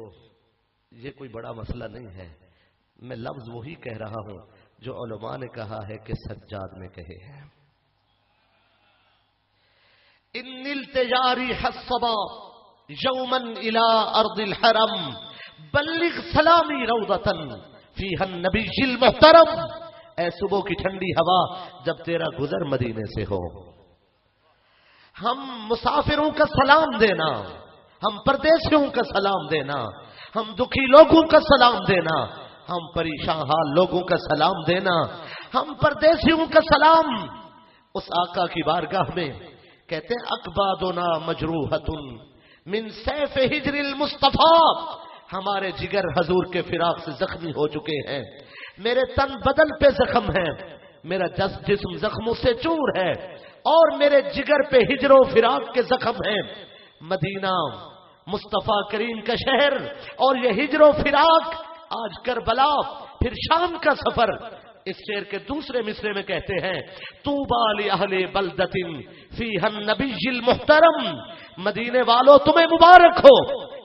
A: یہ کوئی بڑا مسئلہ نہیں ہے، میں لفظ وہی کہہ رہا ہوں جو علماء نے کہا ہے کہ سجاد نے کہے ہیں۔ ان نلت یاری حصبا یومن الى ارض الحرم بلغ سلامی روضتا فیہا النبی المحترم۔ اے صبح کی ٹھنڈی ہوا، جب تیرا گزر مدینے سے ہو، ہم مسافروں کا سلام دینا، ہم پردیسیوں کا سلام دینا، ہم دکھی لوگوں کا سلام دینا، ہم پریشان حال لوگوں کا سلام دینا، ہم پردیسیوں کا سلام اس آقا کی بارگاہ میں کہتے ہیں اقبادنا مجروحۃ من سیف ہجر المصطفیٰ، ہمارے جگر حضور کے فراق سے زخمی ہو چکے ہیں، میرے تن بدن پہ زخم ہے، میرا جسم زخموں سے چور ہے، اور میرے جگر پہ ہجر و فراق کے زخم ہیں۔ مدینہ مصطفیٰ کریم کا شہر، اور یہ ہجر و فراق، آج کربلا پھر شام کا سفر۔ اس شعر کے دوسرے مصرے میں کہتے ہیں طوبی لأہل بلدۃ فیہا النبی المحترم، مدینے والوں تمہیں مبارک ہو،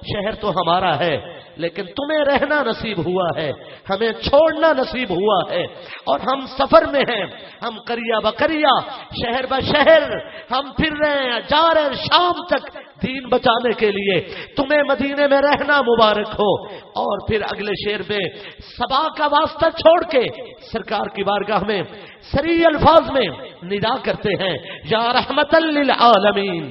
A: شہر تو ہمارا ہے لیکن تمہیں رہنا نصیب ہوا ہے، ہمیں چھوڑنا نصیب ہوا ہے، اور ہم سفر میں ہیں، ہم قریہ بقریہ شہر بشہر ہم پھر رہے ہیں، جا رہے ہیں شام تک دین بچانے کے لیے، تمہیں مدینے میں رہنا مبارک ہو۔ اور پھر اگلے شعر میں صبا کا واسطہ چھوڑ کے سرکار کی بارگاہ میں سری الفاظ میں ندا کرتے ہیں یا رحمت للعالمین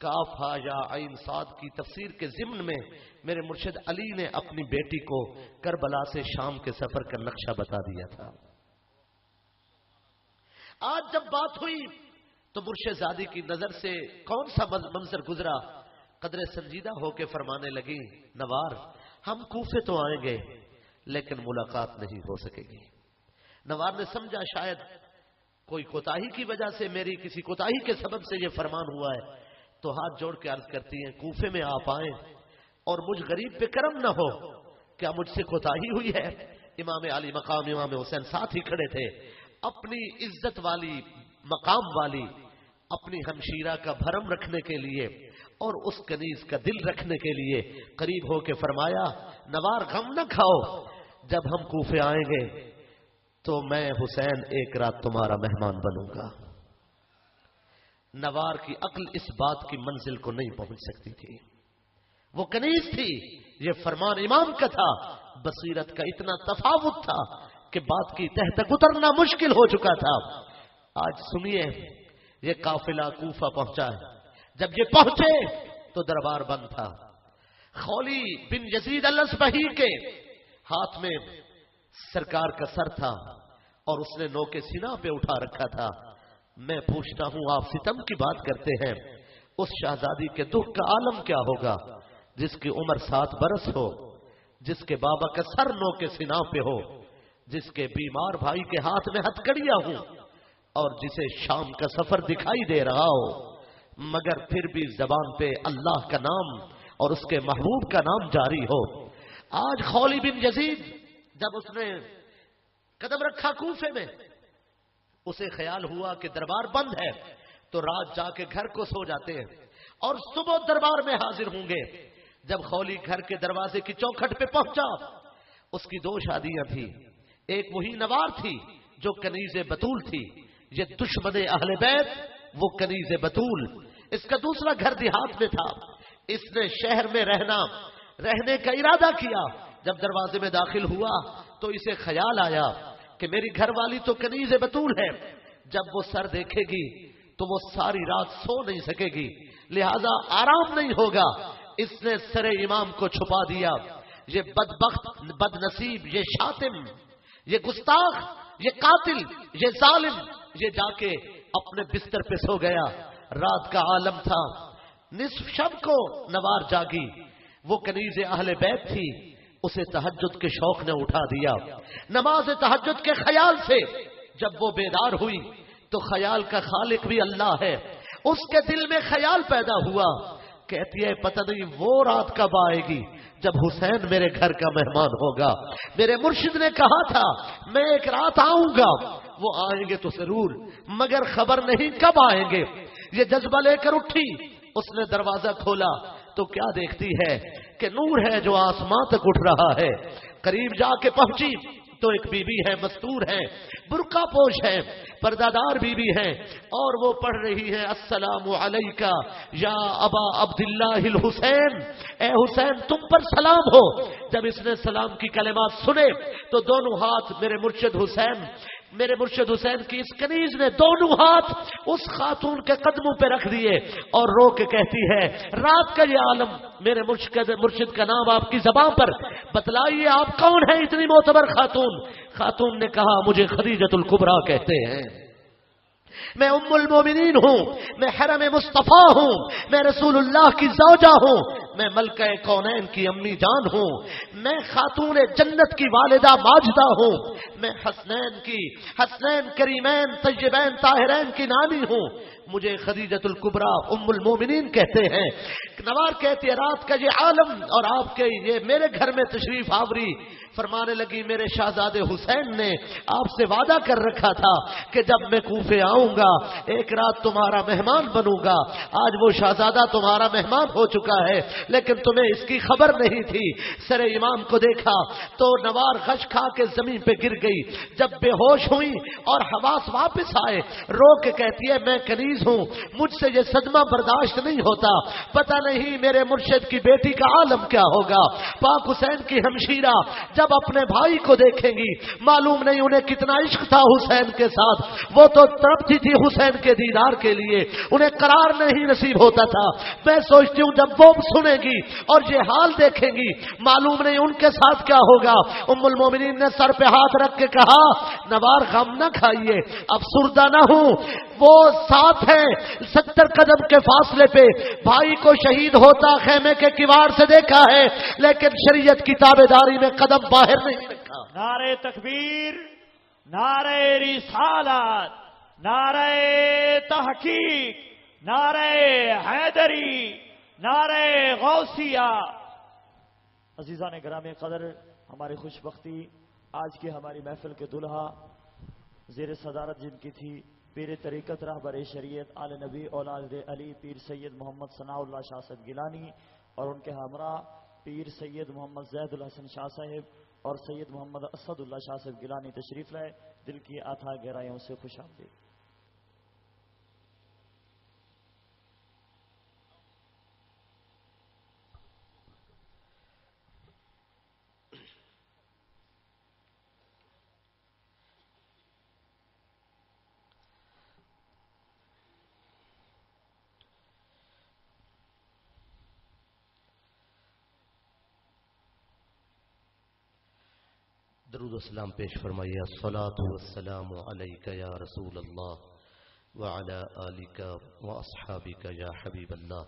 A: کاف ہا یا عین صاد کی تفسیر کے ضمن میں میرے مرشد علی نے اپنی بیٹی کو کربلا سے شام کے سفر کا نقشہ بتا دیا تھا. آج جب بات ہوئی تو مرشد زادی کی نظر سے کون سا منظر گزرا؟ قدر سنجیدہ ہو کے فرمانے لگی نوار ہم کوفے تو آئیں گے لیکن ملاقات نہیں ہو سکے گی. نوار نے سمجھا شاید کوئی کوتاہی کی وجہ سے میری کسی کوتاہی کے سبب سے یہ فرمان ہوا ہے, تو ہاتھ جوڑ کے عرض کرتی ہیں کوفے میں آپ آئیں اور مجھ غریب پہ کرم نہ ہو, کیا مجھ سے کوتاہی ہوئی ہے؟ امام علی مقام امام حسین ساتھ ہی کھڑے تھے. اپنی عزت والی مقام والی اپنی ہمشیرہ کا بھرم رکھنے کے لیے اور اس کنیز کا دل رکھنے کے لیے قریب ہو کے فرمایا نوار غم نہ کھاؤ, جب ہم کوفے آئیں گے تو میں حسین ایک رات تمہارا مہمان بنوں گا. نوار کی عقل اس بات کی منزل کو نہیں پہنچ سکتی تھی, وہ کنیز تھی, یہ فرمان امام کا تھا. بصیرت کا اتنا تفاوت تھا کہ بات کی تہ تک اترنا مشکل ہو چکا تھا. آج سنیے یہ قافلہ کوفہ پہنچا ہے. جب یہ پہنچے تو دربار بند تھا. خولی بن یزید الاسبہی کے ہاتھ میں سرکار کا سر تھا اور اس نے نوکے سینہ پہ اٹھا رکھا تھا. میں پوچھتا ہوں آپ ستم کی بات کرتے ہیں, اس شہزادی کے دکھ کا عالم کیا ہوگا جس کی عمر 7 برس ہو, جس کے بابا کا سر نوکے سینہ پہ ہو, جس کے بیمار بھائی کے ہاتھ میں ہتھکڑیاں ہوں اور جسے شام کا سفر دکھائی دے رہا ہو مگر پھر بھی زبان پہ اللہ کا نام اور اس کے محبوب کا نام جاری ہو. آج خولی بن یزید جب اس نے قدم رکھا کوفے میں, اسے خیال ہوا کہ دربار بند ہے تو رات جا کے گھر کو سو جاتے ہیں اور صبح دربار میں حاضر ہوں گے. جب خولی گھر کے دروازے کی چوکھٹ پہ پہنچا, اس کی 2 شادیاں تھی. ایک وہی نوار تھی جو کنیز بتول تھی, یہ دشمن اہل بیت وہ کنیز بتول. اس کا دوسرا گھر دیہات میں تھا. اس نے شہر میں رہنے کا ارادہ کیا. جب دروازے میں داخل ہوا تو اسے خیال آیا کہ میری گھر والی تو کنیز بتول ہے, جب وہ سر دیکھے گی تو وہ ساری رات سو نہیں سکے گی, لہذا آرام نہیں ہوگا. اس نے سر امام کو چھپا دیا. یہ بدبخت, بد نصیب, یہ شاتم, یہ گستاخ, یہ قاتل, یہ ظالم, یہ جا کے اپنے بستر پہ سو گیا. رات کا عالم تھا. نصف شب کو نوار جاگی. وہ کنیز اہل بیت تھی, اسے تہجد کے شوق نے اٹھا دیا. نماز تہجد کے خیال سے جب وہ بیدار ہوئی تو خیال کا خالق بھی اللہ ہے. اس کے دل میں خیال پیدا ہوا, کہتی ہے پتہ نہیں وہ رات کب آئے گی جب حسین میرے گھر کا مہمان ہوگا. میرے مرشد نے کہا تھا میں ایک رات آؤں گا, وہ آئیں گے تو ضرور, مگر خبر نہیں کب آئیں گے. یہ جذبہ لے کر اٹھی. اس نے دروازہ کھولا تو کیا دیکھتی ہے کہ نور ہے جو آسمان تک اٹھ رہا ہے. قریب جا کے پہنچی تو ایک بی بی ہے, مستور ہے, برقع پوش ہے, پردادار بی بی ہے, اور وہ پڑھ رہی ہے السلام علیکہ یا ابا عبداللہ الحسین, اے حسین تم پر سلام ہو. جب اس نے سلام کی کلمات سنے تو دونوں ہاتھ میرے مرشد حسین کی اس کنیز نے دونوں ہاتھ اس خاتون کے قدموں پہ رکھ دیے اور رو کے کہتی ہے رات کا یہ عالم, میرے مرشد کا نام آپ کی زبان پر بتلائیے, آپ کون ہیں اتنی معتبر خاتون. خاتون نے کہا مجھے خدیجۃ الکبریٰ کہتے ہیں, میں ام المومنین ہوں, میں حرم مصطفیٰ ہوں, میں رسول اللہ کی زوجہ ہوں, میں ملکہ کونین کی امی جان ہوں, میں خاتون جنت کی والدہ ماجدہ ہوں, میں حسنین کریمین طیبین طاہرین کی نانی ہوں, مجھے خدیجۃ الکبریٰ ام المومنین کہتے ہیں. نوار کہتی ہے رات کا یہ عالم اور آپ کے یہ میرے گھر میں تشریف آوری. فرمانے لگی میرے شہزادے حسین نے آپ سے وعدہ کر رکھا تھا کہ جب میں کوفے آؤں گا ایک رات تمہارا مہمان بنوں گا. آج وہ شہزادہ تمہارا مہمان ہو چکا ہے لیکن تمہیں اس کی خبر نہیں تھی. سر امام کو دیکھا تو نوار غش کھا کے زمین پہ گر گئی. جب بے ہوش ہوئی اور حواس واپس آئے رو کے کہتی ہے میں کنیز عزیز ہوں، مجھ سے یہ صدمہ برداشت نہیں ہوتا، پتہ نہیں میرے مرشد کی بیٹی کا عالم کیا ہوگا۔ پاک حسین کی ہمشیرہ جب اپنے بھائی کو دیکھیں گی، معلوم نہیں انہیں کتنا عشق تھا حسین کے ساتھ، وہ تو تڑپتی تھی حسین کے دیدار کے لیے، انہیں قرار نہیں نصیب ہوتا تھا۔ میں سوچتی ہوں جب وہ سنیں گی اور یہ حال دیکھیں گی، معلوم نہیں ان کے ساتھ کیا ہوگا۔ ام المومنین نے سر پہ ہاتھ رکھ کے کہا، نوار غم نہ کھائیے، افسردہ نہ ہوں، وہ ساتھ ہے 70 قدم کے فاصلے پہ، بھائی کو شہید ہوتا خیمے کے کیوار سے دیکھا ہے، لیکن شریعت کی تابعداری میں قدم باہر نہیں رکھا۔
B: نعرہ تکبیر، نعرہ رسالت، نعرہ تحقیق، نعرہ حیدری، نعرہ غوثیہ۔ عزیزان گرامی قدر، ہماری خوش بختی آج کی ہماری محفل کے دلہا زیر صدارت جن کی تھی پیر طریقت رہبر شریعت آل نبی اولاد علی پیر سید محمد ثناء اللہ شاہ صاحب گیلانی، اور ان کے ہمراہ پیر سید محمد زید الحسن شاہ صاحب اور سید محمد اسد اللہ شاہ صاحب گیلانی تشریف لائے، دل کی آتھا گہرائیوں سے خوش آمدید۔
A: درود و سلام پیش فرمائیے۔ الصلاۃ والسلام علیک یا رسول اللہ وعلی آلک واصحابک یا حبیب اللہ۔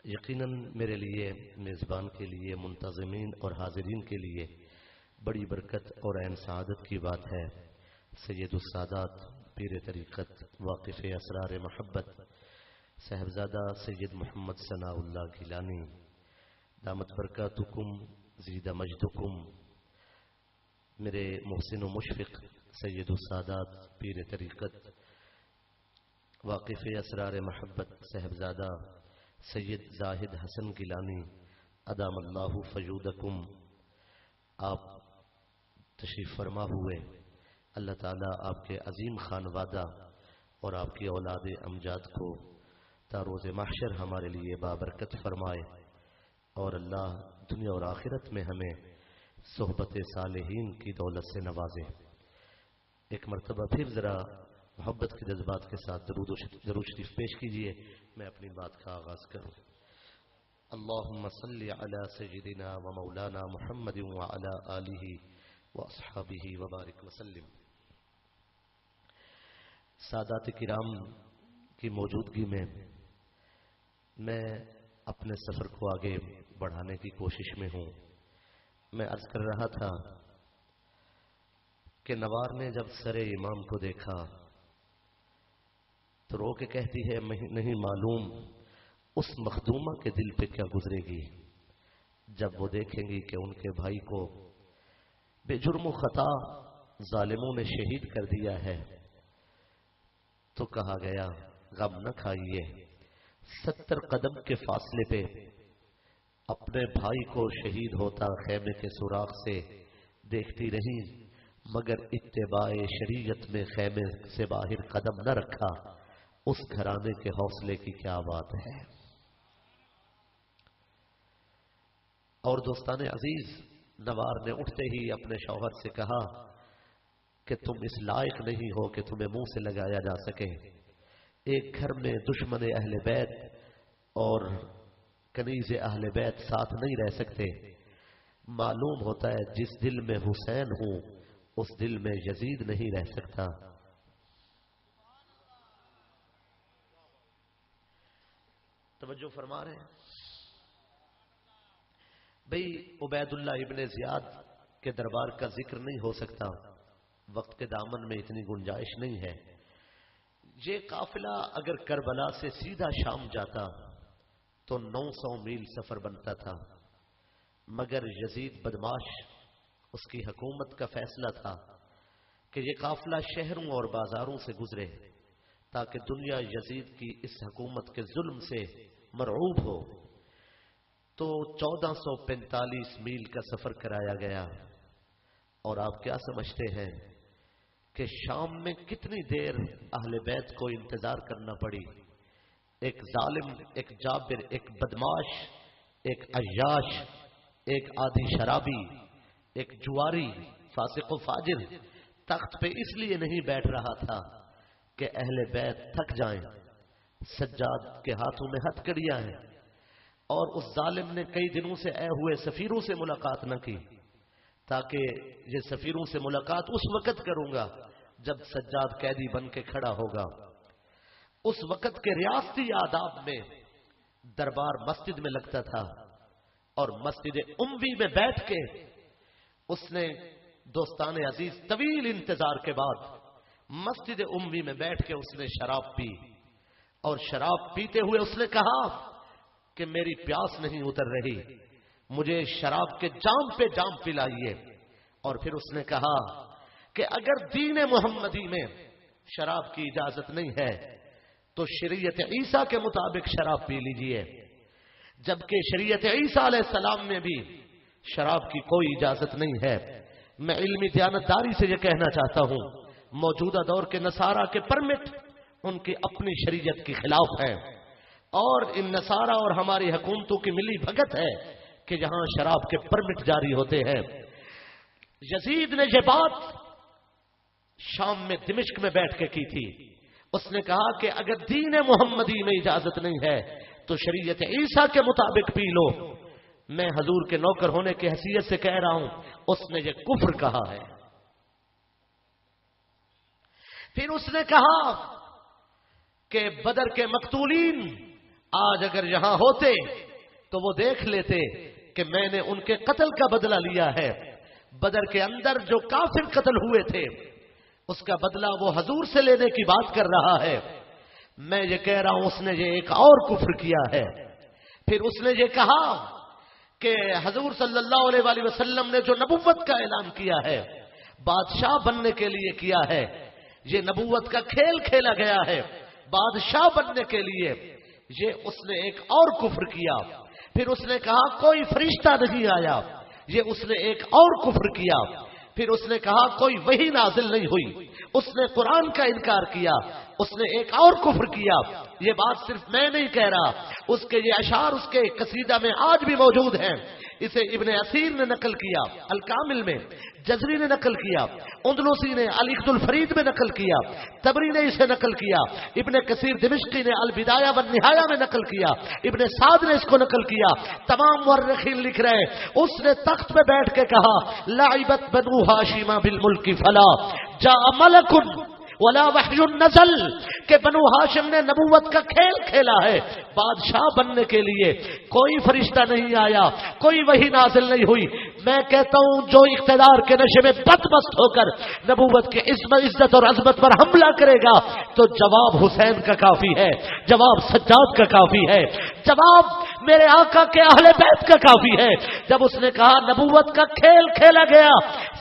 A: یقیناً میرے لیے، میزبان کے لیے، منتظمین اور حاضرین کے لیے بڑی برکت اور عین سعادت کی بات ہے، سید السادات پیر طریقت واقف اسرار محبت صاحبزادہ سید محمد ثناء اللہ گیلانی دامت برکاتکم زید مجدکم، میرے محسن و مشفق سید السادات پیر طریقت واقف اسرار محبت صاحبزادہ سید زاہد حسن گیلانی ادام اللہ فجودکم، آپ تشریف فرما ہوئے، اللہ تعالیٰ آپ کے عظیم خانوادہ اور آپ کی اولاد امجاد کو تا روز محشر ہمارے لیے بابرکت فرمائے، اور اللہ دنیا اور آخرت میں ہمیں صحبت صالحین کی دولت سے نوازے۔ ایک مرتبہ پھر ذرا محبت کے جذبات کے ساتھ درود شریف پیش کیجئے، میں اپنی بات کا آغاز کروں۔ اللہم صلی علی سیدنا و مولانا محمد وعلی آلہ واصحابہ وبارک وسلم۔ سادات کرام کی موجودگی میں اپنے سفر کو آگے بڑھانے کی کوشش میں ہوں۔ میں عرض کر رہا تھا کہ نوار نے جب سر امام کو دیکھا تو رو کے کہتی ہے نہیں معلوم اس مخدومہ کے دل پہ کیا گزرے گی جب وہ دیکھیں گی کہ ان کے بھائی کو بے جرم و خطا ظالموں نے شہید کر دیا ہے۔ تو کہا گیا غم نہ کھائیے، 70 قدم کے فاصلے پہ اپنے بھائی کو شہید ہوتا خیمے کے سوراخ سے دیکھتی رہی، مگر اتباع شریعت میں خیمے سے باہر قدم نہ رکھا، اس گھرانے کے حوصلے کی کیا بات ہے۔ اور دوستان عزیز، نوار نے اٹھتے ہی اپنے شوہر سے کہا کہ تم اس لائق نہیں ہو کہ تمہیں منہ سے لگایا جا سکے۔ ایک گھر میں دشمن اہل بیت اور کنیز اہل بیت ساتھ نہیں رہ سکتے۔ معلوم ہوتا ہے جس دل میں حسین ہوں اس دل میں یزید نہیں رہ سکتا۔ توجہ فرما رہے ہیں بھئی، عبید اللہ ابن زیاد کے دربار کا ذکر نہیں ہو سکتا، وقت کے دامن میں اتنی گنجائش نہیں ہے۔ یہ قافلہ اگر کربلا سے سیدھا شام جاتا تو 900 میل سفر بنتا تھا، مگر یزید بدماش اس کی حکومت کا فیصلہ تھا کہ یہ قافلہ شہروں اور بازاروں سے گزرے تاکہ دنیا یزید کی اس حکومت کے ظلم سے مرعوب ہو۔ تو 1445 میل کا سفر کرایا گیا، اور آپ کیا سمجھتے ہیں کہ شام میں کتنی دیر اہل بیت کو انتظار کرنا پڑی. ایک ظالم، ایک جابر، ایک بدماش، ایک عیاش، ایک آدھی شرابی، ایک جواری، فاسق و فاجر تخت پہ اس لیے نہیں بیٹھ رہا تھا کہ اہل بیت تھک جائیں. سجاد کے ہاتھوں میں ہتھکڑیاں ہیں اور اس ظالم نے کئی دنوں سے اے ہوئے سفیروں سے ملاقات نہ کی، تاکہ یہ سفیروں سے ملاقات اس وقت کروں گا جب سجاد قیدی بن کے کھڑا ہوگا. اس وقت کے ریاستی آداب میں دربار مسجد میں لگتا تھا اور مسجد اموی میں بیٹھ کے اس نے دوستان عزیز طویل انتظار کے بعد مسجد اموی میں بیٹھ کے اس نے شراب پی اور شراب پیتے ہوئے اس نے کہا کہ میری پیاس نہیں اتر رہی، مجھے شراب کے جام پہ جام پلائیے. اور پھر اس نے کہا کہ اگر دین محمدی میں شراب کی اجازت نہیں ہے تو شریعت عیسیٰ کے مطابق شراب پی لیجئے، جبکہ شریعت عیسیٰ علیہ السلام میں بھی شراب کی کوئی اجازت نہیں ہے. میں علمی دیانتداری سے یہ کہنا چاہتا ہوں موجودہ دور کے نصارہ کے پرمٹ ان کی اپنی شریعت کے خلاف ہے، اور ان نصارہ اور ہماری حکومتوں کی ملی بھگت ہے کہ یہاں شراب کے پرمٹ جاری ہوتے ہیں. یزید نے یہ بات شام میں دمشق میں بیٹھ کے کی تھی. اس نے کہا کہ اگر دین محمدی میں اجازت نہیں ہے تو شریعت عیسیٰ کے مطابق پی لو. میں حضور کے نوکر ہونے کی حیثیت سے کہہ رہا ہوں اس نے یہ کفر کہا ہے. پھر اس نے کہا کہ بدر کے مقتولین آج اگر یہاں ہوتے تو وہ دیکھ لیتے کہ میں نے ان کے قتل کا بدلہ لیا ہے. بدر کے اندر جو کافر قتل ہوئے تھے اس کا بدلہ وہ حضور سے لینے کی بات کر رہا ہے. میں یہ کہہ رہا ہوں اس نے یہ ایک اور کفر کیا ہے. پھر اس نے یہ کہا کہ حضور صلی اللہ علیہ وآلہ وسلم نے جو نبوت کا اعلان کیا ہے بادشاہ بننے کے لیے کیا ہے، یہ نبوت کا کھیل کھیلا گیا ہے بادشاہ بننے کے لیے. یہ اس نے ایک اور کفر کیا. پھر اس نے کہا کوئی فرشتہ نہیں آیا، یہ اس نے ایک اور کفر کیا. پھر اس نے کہا کوئی وحی نازل نہیں ہوئی، اس نے قرآن کا انکار کیا. اس نے ایک اور کفر کیا. یہ بات صرف میں نہیں کہہ رہا، اس کے یہ اشعار اس کے قصیدہ میں آج بھی موجود ہیں. اسے ابن اسیر نے نقل کیا الکامل میں، جزری نے نقل کیا، اندلسی نے الاخت الفرید میں نقل کیا، تبری نے اسے نقل کیا، ابن کثیر دمشقی نے البدایہ والنہایہ میں نقل کیا، ابن سعد نے اس کو نقل کیا. تمام مورخین لکھ رہے اس نے تخت پہ بیٹھ کے کہا لعبت بنو ہاشم بالملک فلا جاء ملک ولا وحی نزل، کہ بنو ہاشم نے نبوت کا کھیل کھیلا ہے بادشاہ بننے کے لیے، کوئی فرشتہ نہیں آیا، کوئی وحی نازل نہیں ہوئی. میں کہتا ہوں جو اقتدار کے نشے میں بدمست ہو کر نبوت کے عزت اور عظمت پر حملہ کرے گا تو جواب حسین کا کافی ہے، جواب سجاد کا کافی ہے، جواب میرے آقا کے اہل بیت کا کافی ہے. جب اس نے کہا نبوت کا کھیل کھیلا گیا،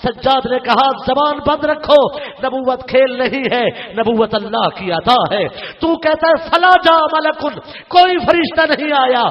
A: سجاد نے کہا زبان بند رکھو، نبوت کھیل نہیں ہے، نبوت اللہ کی عطا ہے. تو کہتا ہے فلا جا ملکن، کوئی فرشتہ نہیں آیا.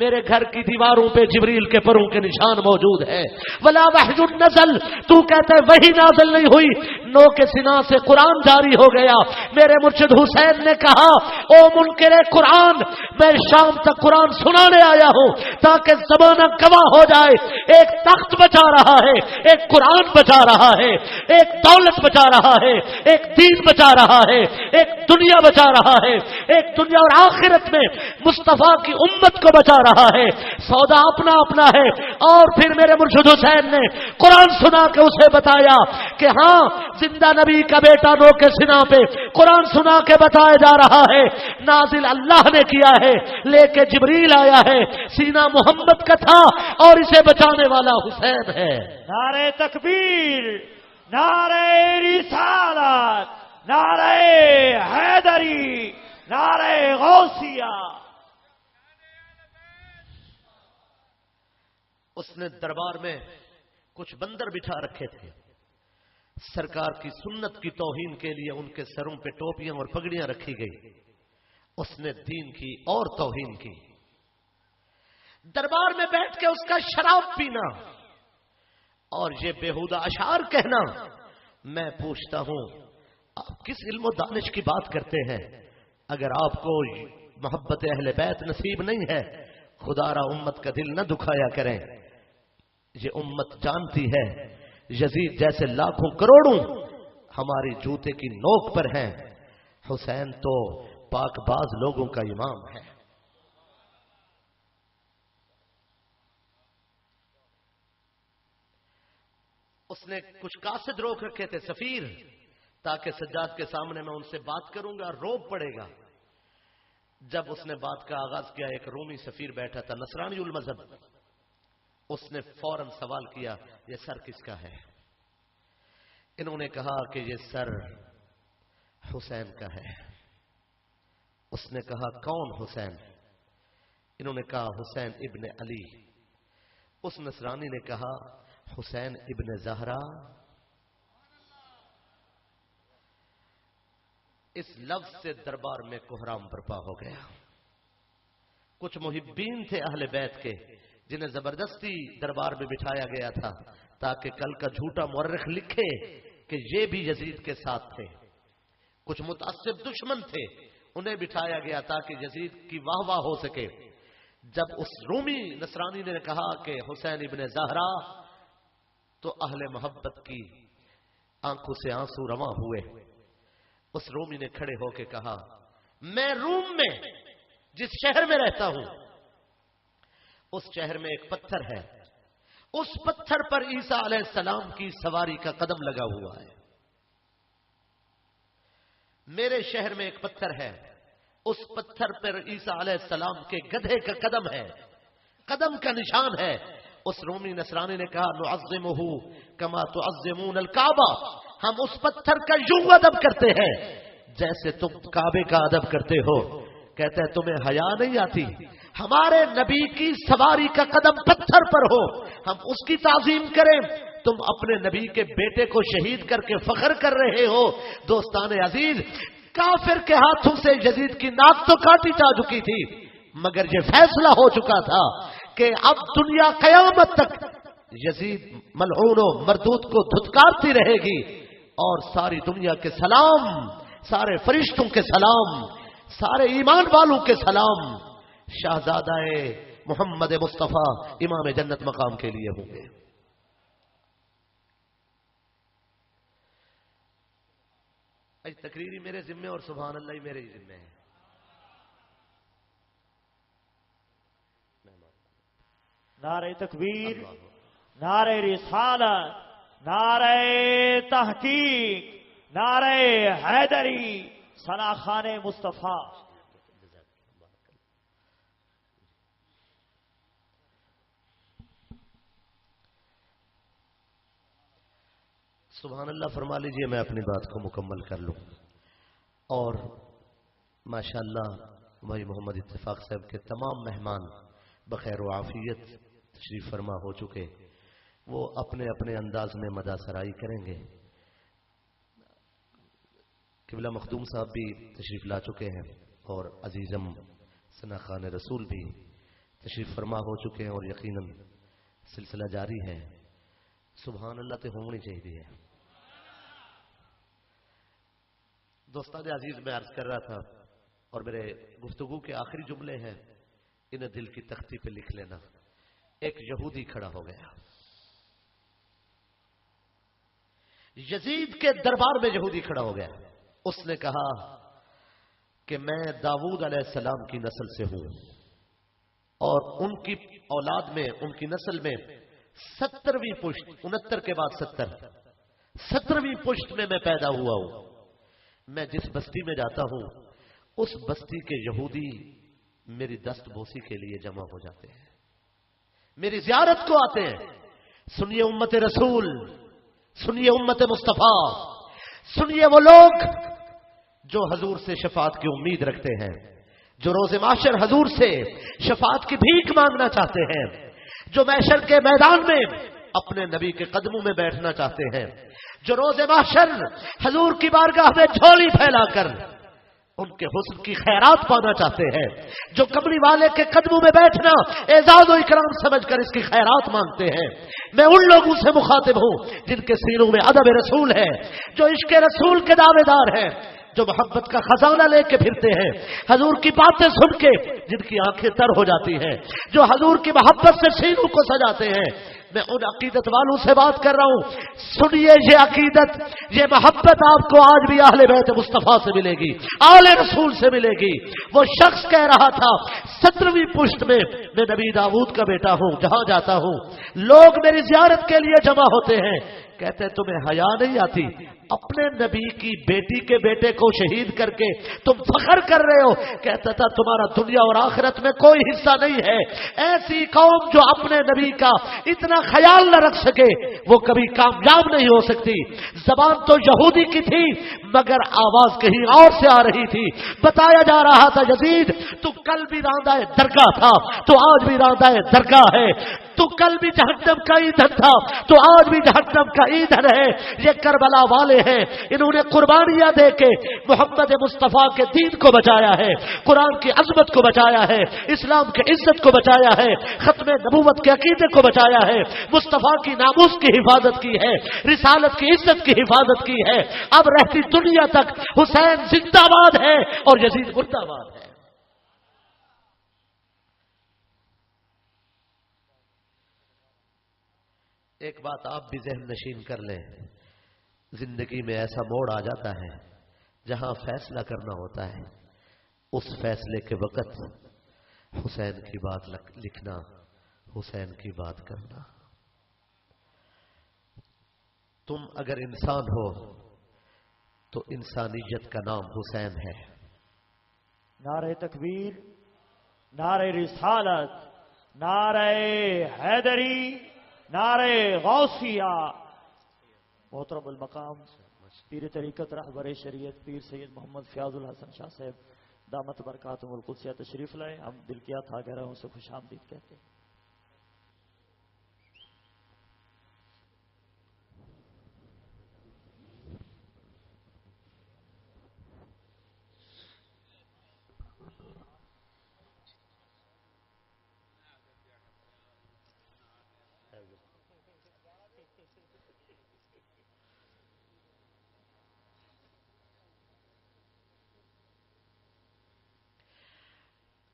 A: میرے گھر کی دیواروں پہ جبریل کے پروں کے نشان موجود ہے. ولا وحی نزل، تو کہتا ہے وحی نازل نہیں ہوئی، نو کے سنا سے قرآن جاری ہو گیا. میرے مرشد حسین نے کہا او منکر قرآن، میں شام تک قرآن سنانے آیا ہوں تاکہ زمانہ گواہ ہو جائے. ایک تخت بچا رہا ہے، ایک قرآن بچا رہا ہے، ایک دولت بچا رہا ہے، ایک دین بچا رہا ہے، ایک دنیا بچا رہا ہے، ایک دنیا اور آخرت میں مصطفیٰ کی امت کو بچا رہا ہے. سودا اپنا اپنا ہے. اور پھر میرے مرشد حسین نے قرآن سنا کے اسے بتایا کہ ہاں زندہ نبی کا بیٹا نو کے سنا پہ قرآن سنا کے بتایا جا رہا ہے، نازل اللہ نے کیا ہے، لے کے جبریل آیا ہے، سینہ محمد کا تھا اور اسے بچانے والا حسین ہے.
B: نعرہ تکبیر، نعرہ رسالت، نعرہ حیدری، نعرہ غوثیہ.
A: اس نے دربار میں کچھ بندر بٹھا رکھے تھے، سرکار کی سنت کی توہین کے لیے ان کے سروں پہ ٹوپیاں اور پگڑیاں رکھی گئی. اس نے دین کی اور توہین کی. دربار میں بیٹھ کے اس کا شراب پینا اور یہ بےہودہ اشعار کہنا. میں پوچھتا ہوں آپ کس علم و دانش کی بات کرتے ہیں؟ اگر آپ کو محبت اہل بیت نصیب نہیں ہے، خدا را امت کا دل نہ دکھایا کریں. یہ امت جانتی ہے یزید جیسے لاکھوں کروڑوں ہماری جوتے کی نوک پر ہیں، حسین تو پاک باز لوگوں کا امام ہے. اس نے کچھ قاصد روک رکھے تھے سفیر، تاکہ سجاد کے سامنے میں ان سے بات کروں گا روب پڑے گا. جب اس نے بات کا آغاز کیا، ایک رومی سفیر بیٹھا تھا نصرانی المذہب، اس نے فوراً سوال کیا یہ سر کس کا ہے؟ انہوں نے کہا کہ یہ سر حسین کا ہے. اس نے کہا کون حسین؟ انہوں نے کہا حسین ابن علی. اس نصرانی نے کہا حسین ابن زہرا. اس لفظ سے دربار میں کوہرام برپا ہو گیا. کچھ محبین تھے اہل بیت کے جنہیں زبردستی دربار میں بٹھایا گیا تھا تاکہ کل کا جھوٹا مورخ لکھے کہ یہ بھی یزید کے ساتھ تھے. کچھ متعصب دشمن تھے، انہیں بٹھایا گیا تاکہ یزید کی واہ واہ ہو سکے. جب اس رومی نصرانی نے کہا کہ حسین ابن زہرا، تو اہل محبت کی آنکھوں سے آنسو رواں ہوئے. اس رومی نے کھڑے ہو کے کہا میں روم میں جس شہر میں رہتا ہوں اس شہر میں ایک پتھر ہے، اس پتھر پر عیسیٰ علیہ السلام کی سواری کا قدم لگا ہوا ہے. میرے شہر میں ایک پتھر ہے، اس پتھر پر عیسیٰ علیہ السلام کے گدھے کا قدم ہے، قدم کا نشان ہے. اس رومی نصرانی نے کہا نعظمہ کما تعظمون الکعبہ، ہم اس پتھر کا یوں ادب کرتے ہیں جیسے تم کعبے کا ادب کرتے ہو. کہتے ہیں تمہیں حیا نہیں آتی؟ ہمارے نبی کی سواری کا قدم پتھر پر ہو، ہم اس کی تعظیم کریں، تم اپنے نبی کے بیٹے کو شہید کر کے فخر کر رہے ہو. دوستان عزیز، کافر کے ہاتھوں سے یزید کی ناک تو کاٹی جا چکی تھی، مگر یہ فیصلہ ہو چکا تھا کہ اب دنیا قیامت تک یزید ملعون و مردود کو دھتکارتی رہے گی، اور ساری دنیا کے سلام، سارے فرشتوں کے سلام، سارے ایمان والوں کے سلام شہزادہ محمد مصطفیٰ امام جنت مقام کے لیے ہوں گے. تقریری میرے ذمے اور سبحان اللہ ہی میرے ہی ذمے ہے.
B: نعرہ تکبیر، نعرہ رسالت، نعرہ تحقیق، نعرہ حیدری، ثنا خان مصطفیٰ.
A: سبحان اللہ فرما لیجئے، میں اپنی بات کو مکمل کر لوں. اور ماشاءاللہ بھائی محمد اتفاق صاحب کے تمام مہمان بخیر و عافیت تشریف فرما ہو چکے، وہ اپنے اپنے انداز میں مدح سرائی کریں گے. قبلہ مخدوم صاحب بھی تشریف لا چکے ہیں اور عزیزم ثنا خان رسول بھی تشریف فرما ہو چکے ہیں، اور یقیناً سلسلہ جاری ہے. سبحان اللہ تے ہونی چاہیے. دوستان عزیز، میں عرض کر رہا تھا اور میرے گفتگو کے آخری جملے ہیں، انہیں دل کی تختی پہ لکھ لینا. ایک یہودی کھڑا ہو گیا، یزید کے دربار میں یہودی کھڑا ہو گیا. اس نے کہا کہ میں داؤد علیہ السلام کی نسل سے ہوں، اور ان کی اولاد میں، ان کی نسل میں 70ویں پشت، 69 کے بعد 70ویں پشت میں پیدا ہوا ہوں. میں جس بستی میں جاتا ہوں اس بستی کے یہودی میری دست بوسی کے لیے جمع ہو جاتے ہیں، میری زیارت کو آتے ہیں. سنیے امت رسول، سنیے امت مصطفیٰ، سنیے وہ لوگ جو حضور سے شفاعت کی امید رکھتے ہیں، جو روز محشر حضور سے شفاعت کی بھیک مانگنا چاہتے ہیں، جو محشر کے میدان میں اپنے نبی کے قدموں میں بیٹھنا چاہتے ہیں، جو روز محشر حضور کی بارگاہ میں جھولی پھیلا کر ان کے حسن کی خیرات پانا چاہتے ہیں، جو کملی والے کے قدموں میں بیٹھنا اعزاز و اکرام سمجھ کر اس کی خیرات مانگتے ہیں۔ میں ان لوگوں سے مخاطب ہوں جن کے سینوں میں ادب رسول ہے، جو عشق رسول کے دعوے دار ہیں، جو محبت کا خزانہ لے کے پھرتے ہیں، حضور کی باتیں سن کے جن کی آنکھیں تر ہو جاتی ہیں، جو حضور کی محبت سے سینوں کو سجاتے ہیں۔ میں ان عقیدت والوں سے بات کر رہا ہوں، سنیے یہ عقیدت، یہ محبت آپ کو آج بھی اہل بیت مصطفیٰ سے ملے گی، آل رسول سے ملے گی۔ وہ شخص کہہ رہا تھا 17ویں پشت میں میں نبی داؤد کا بیٹا ہوں، جہاں جاتا ہوں لوگ میری زیارت کے لیے جمع ہوتے ہیں، کہتے تمہیں حیا نہیں آتی؟ اپنے نبی کی بیٹی کے بیٹے کو شہید کر کے تم فخر کر رہے ہو۔ کہتا تھا تمہارا دنیا اور آخرت میں کوئی حصہ نہیں ہے۔ ایسی قوم جو اپنے نبی کا اتنا خیال نہ رکھ سکے وہ کبھی کامیاب نہیں ہو سکتی۔ زبان تو یہودی کی تھی مگر آواز کہیں اور سے آ رہی تھی۔ بتایا جا رہا تھا یزید تو کل بھی راندہ درگاہ تھا تو آج بھی راندہ درگاہ ہے، تو کل بھی جہنم کا ایندھن تھا تو آج بھی جہنم کا ایندھن ہے۔ یہ کربلا والے ہیں، انہوں نے قربانیاں دے کے محمد مصطفیٰ کے دین کو بچایا ہے، قرآن کی عظمت کو بچایا ہے، اسلام کی عزت کو بچایا ہے، ختم نبوت کے عقیدے کو بچایا ہے، مصطفیٰ کی ناموس کی حفاظت کی ہے، رسالت کی عزت کی حفاظت کی ہے۔ اب رہتی دنیا تک حسین زندہ باد ہے اور یزید مردہ باد ہے۔ ایک بات آپ بھی ذہن نشین کر لیں، زندگی میں ایسا موڑ آ جاتا ہے جہاں فیصلہ کرنا ہوتا ہے، اس فیصلے کے وقت حسین کی بات لکھنا، حسین کی بات کرنا۔ تم اگر انسان ہو تو انسانیت کا نام حسین ہے۔
B: نعرہ تکبیر، نعرہ رسالت، نعرہ حیدری، نعرہ غوثیہ۔ محترم المقام پیر طریقت رہبر شریعت پیر سید محمد فیاض الحسن شاہ صاحب دامت برکاتہم القدسیہ تشریف لائے، ہم دل کیا تھا کہہ رہے ہیں، اسے خوش آمدید کہتے ہیں۔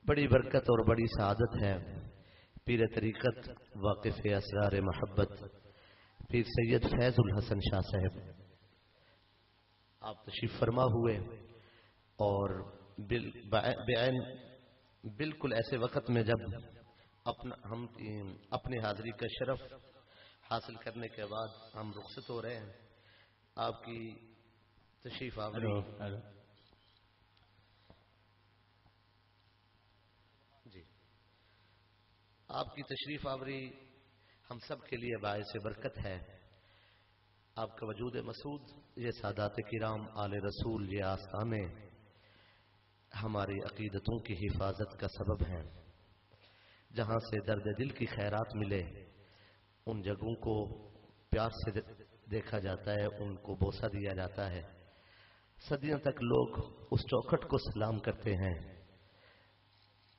A: بڑی برکت اور بڑی سعادت ہے، پیر طریقت واقف اسرار محبت پیر سید فیض الحسن شاہ صاحب آپ تشریف فرما ہوئے، اور بالکل ایسے وقت میں جب ہم اپنی حاضری کا شرف حاصل کرنے کے بعد ہم رخصت ہو رہے ہیں، آپ کی تشریف آوری آپ کی تشریف آوری ہم سب کے لیے باعث برکت ہے۔ آپ کا وجود مسعود، یہ سادات کرام آل رسول، یہ آستانے ہماری عقیدتوں کی حفاظت کا سبب ہیں۔ جہاں سے درد دل کی خیرات ملے ان جگہوں کو پیار سے دیکھا جاتا ہے، ان کو بوسہ دیا جاتا ہے۔ صدیوں تک لوگ اس چوکھٹ کو سلام کرتے ہیں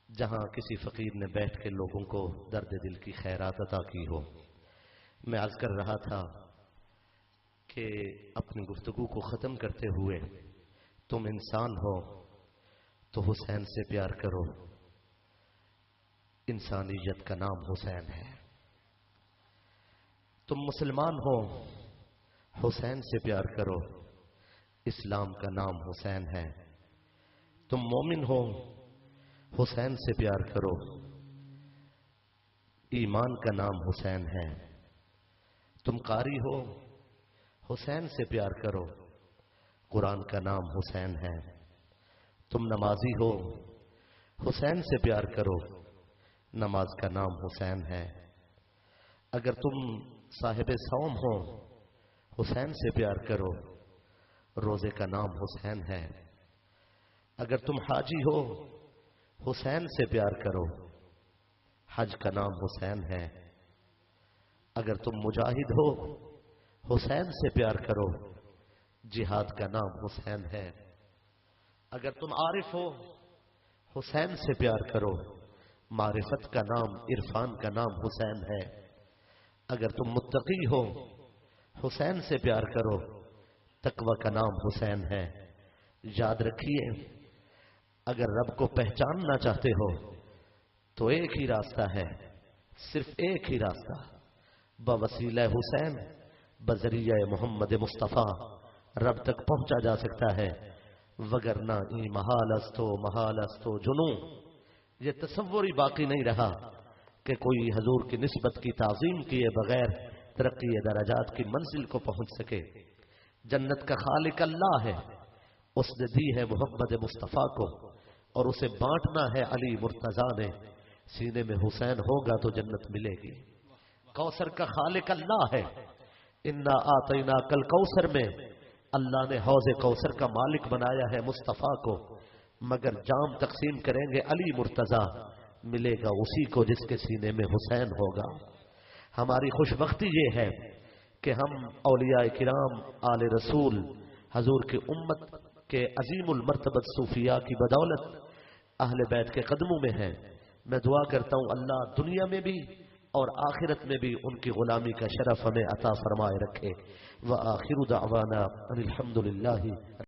A: جہاں کسی فقیر نے بیٹھ کے لوگوں کو درد دل کی خیرات عطا کی ہو۔ میں عرض کر رہا تھا کہ اپنی گفتگو کو ختم کرتے ہوئے، تم انسان ہو تو حسین سے پیار کرو، انسانیت کا نام حسین ہے۔ تم مسلمان ہو، حسین سے پیار کرو، اسلام کا نام حسین ہے۔ تم مومن ہو، حسین سے پیار کرو، ایمان کا نام حسین ہے۔ تم قاری ہو، حسین سے پیار کرو، قرآن کا نام حسین ہے۔ تم نمازی ہو، حسین سے پیار کرو، نماز کا نام حسین ہے۔ اگر تم صاحب صوم ہو، حسین سے پیار کرو، روزے کا نام حسین ہے۔ اگر تم حاجی ہو، حسین سے پیار کرو، حج کا نام حسین ہے۔ اگر تم مجاہد ہو، حسین سے پیار کرو، جہاد کا نام حسین ہے۔ اگر تم عارف ہو حسین سے پیار کرو، معرفت کا نام عرفان کا نام حسین ہے۔ اگر تم متقی ہو حسین سے پیار کرو، تقوی کا نام حسین ہے۔ یاد رکھیے اگر رب کو پہچاننا چاہتے ہو تو ایک ہی راستہ ہے، صرف ایک ہی راستہ، بوسیلہ حسین، بذریعہ محمد مصطفیٰ رب تک پہنچا جا سکتا ہے، وگرنہ ای محال استو جنوں، یہ تصور ہی باقی نہیں رہا کہ کوئی حضور کی نسبت کی تعظیم کیے بغیر ترقی درجات کی منزل کو پہنچ سکے۔ جنت کا خالق اللہ ہے، اس نے دی ہے محمد مصطفیٰ کو اور اسے بانٹنا ہے علی مرتضیٰ نے۔ سینے میں حسین ہوگا تو جنت ملے گی۔ کوثر کا خالق اللہ ہے، انا آتیناک الکوثر میں اللہ نے حوض کوثر کا مالک بنایا ہے مصطفیٰ کو، مگر جام تقسیم کریں گے علی مرتضیٰ، ملے گا اسی کو جس کے سینے میں حسین ہوگا۔ ہماری خوش بختی یہ ہے کہ ہم اولیاء کرام آل رسول حضور کی امت کے عظیم المرتبت صوفیاء کی بدولت اہل بیت کے قدموں میں ہیں۔ میں دعا کرتا ہوں اللہ دنیا میں بھی اور آخرت میں بھی ان کی غلامی کا شرف ہمیں عطا فرمائے رکھے۔ وآخر دعوانا ان الحمد للہ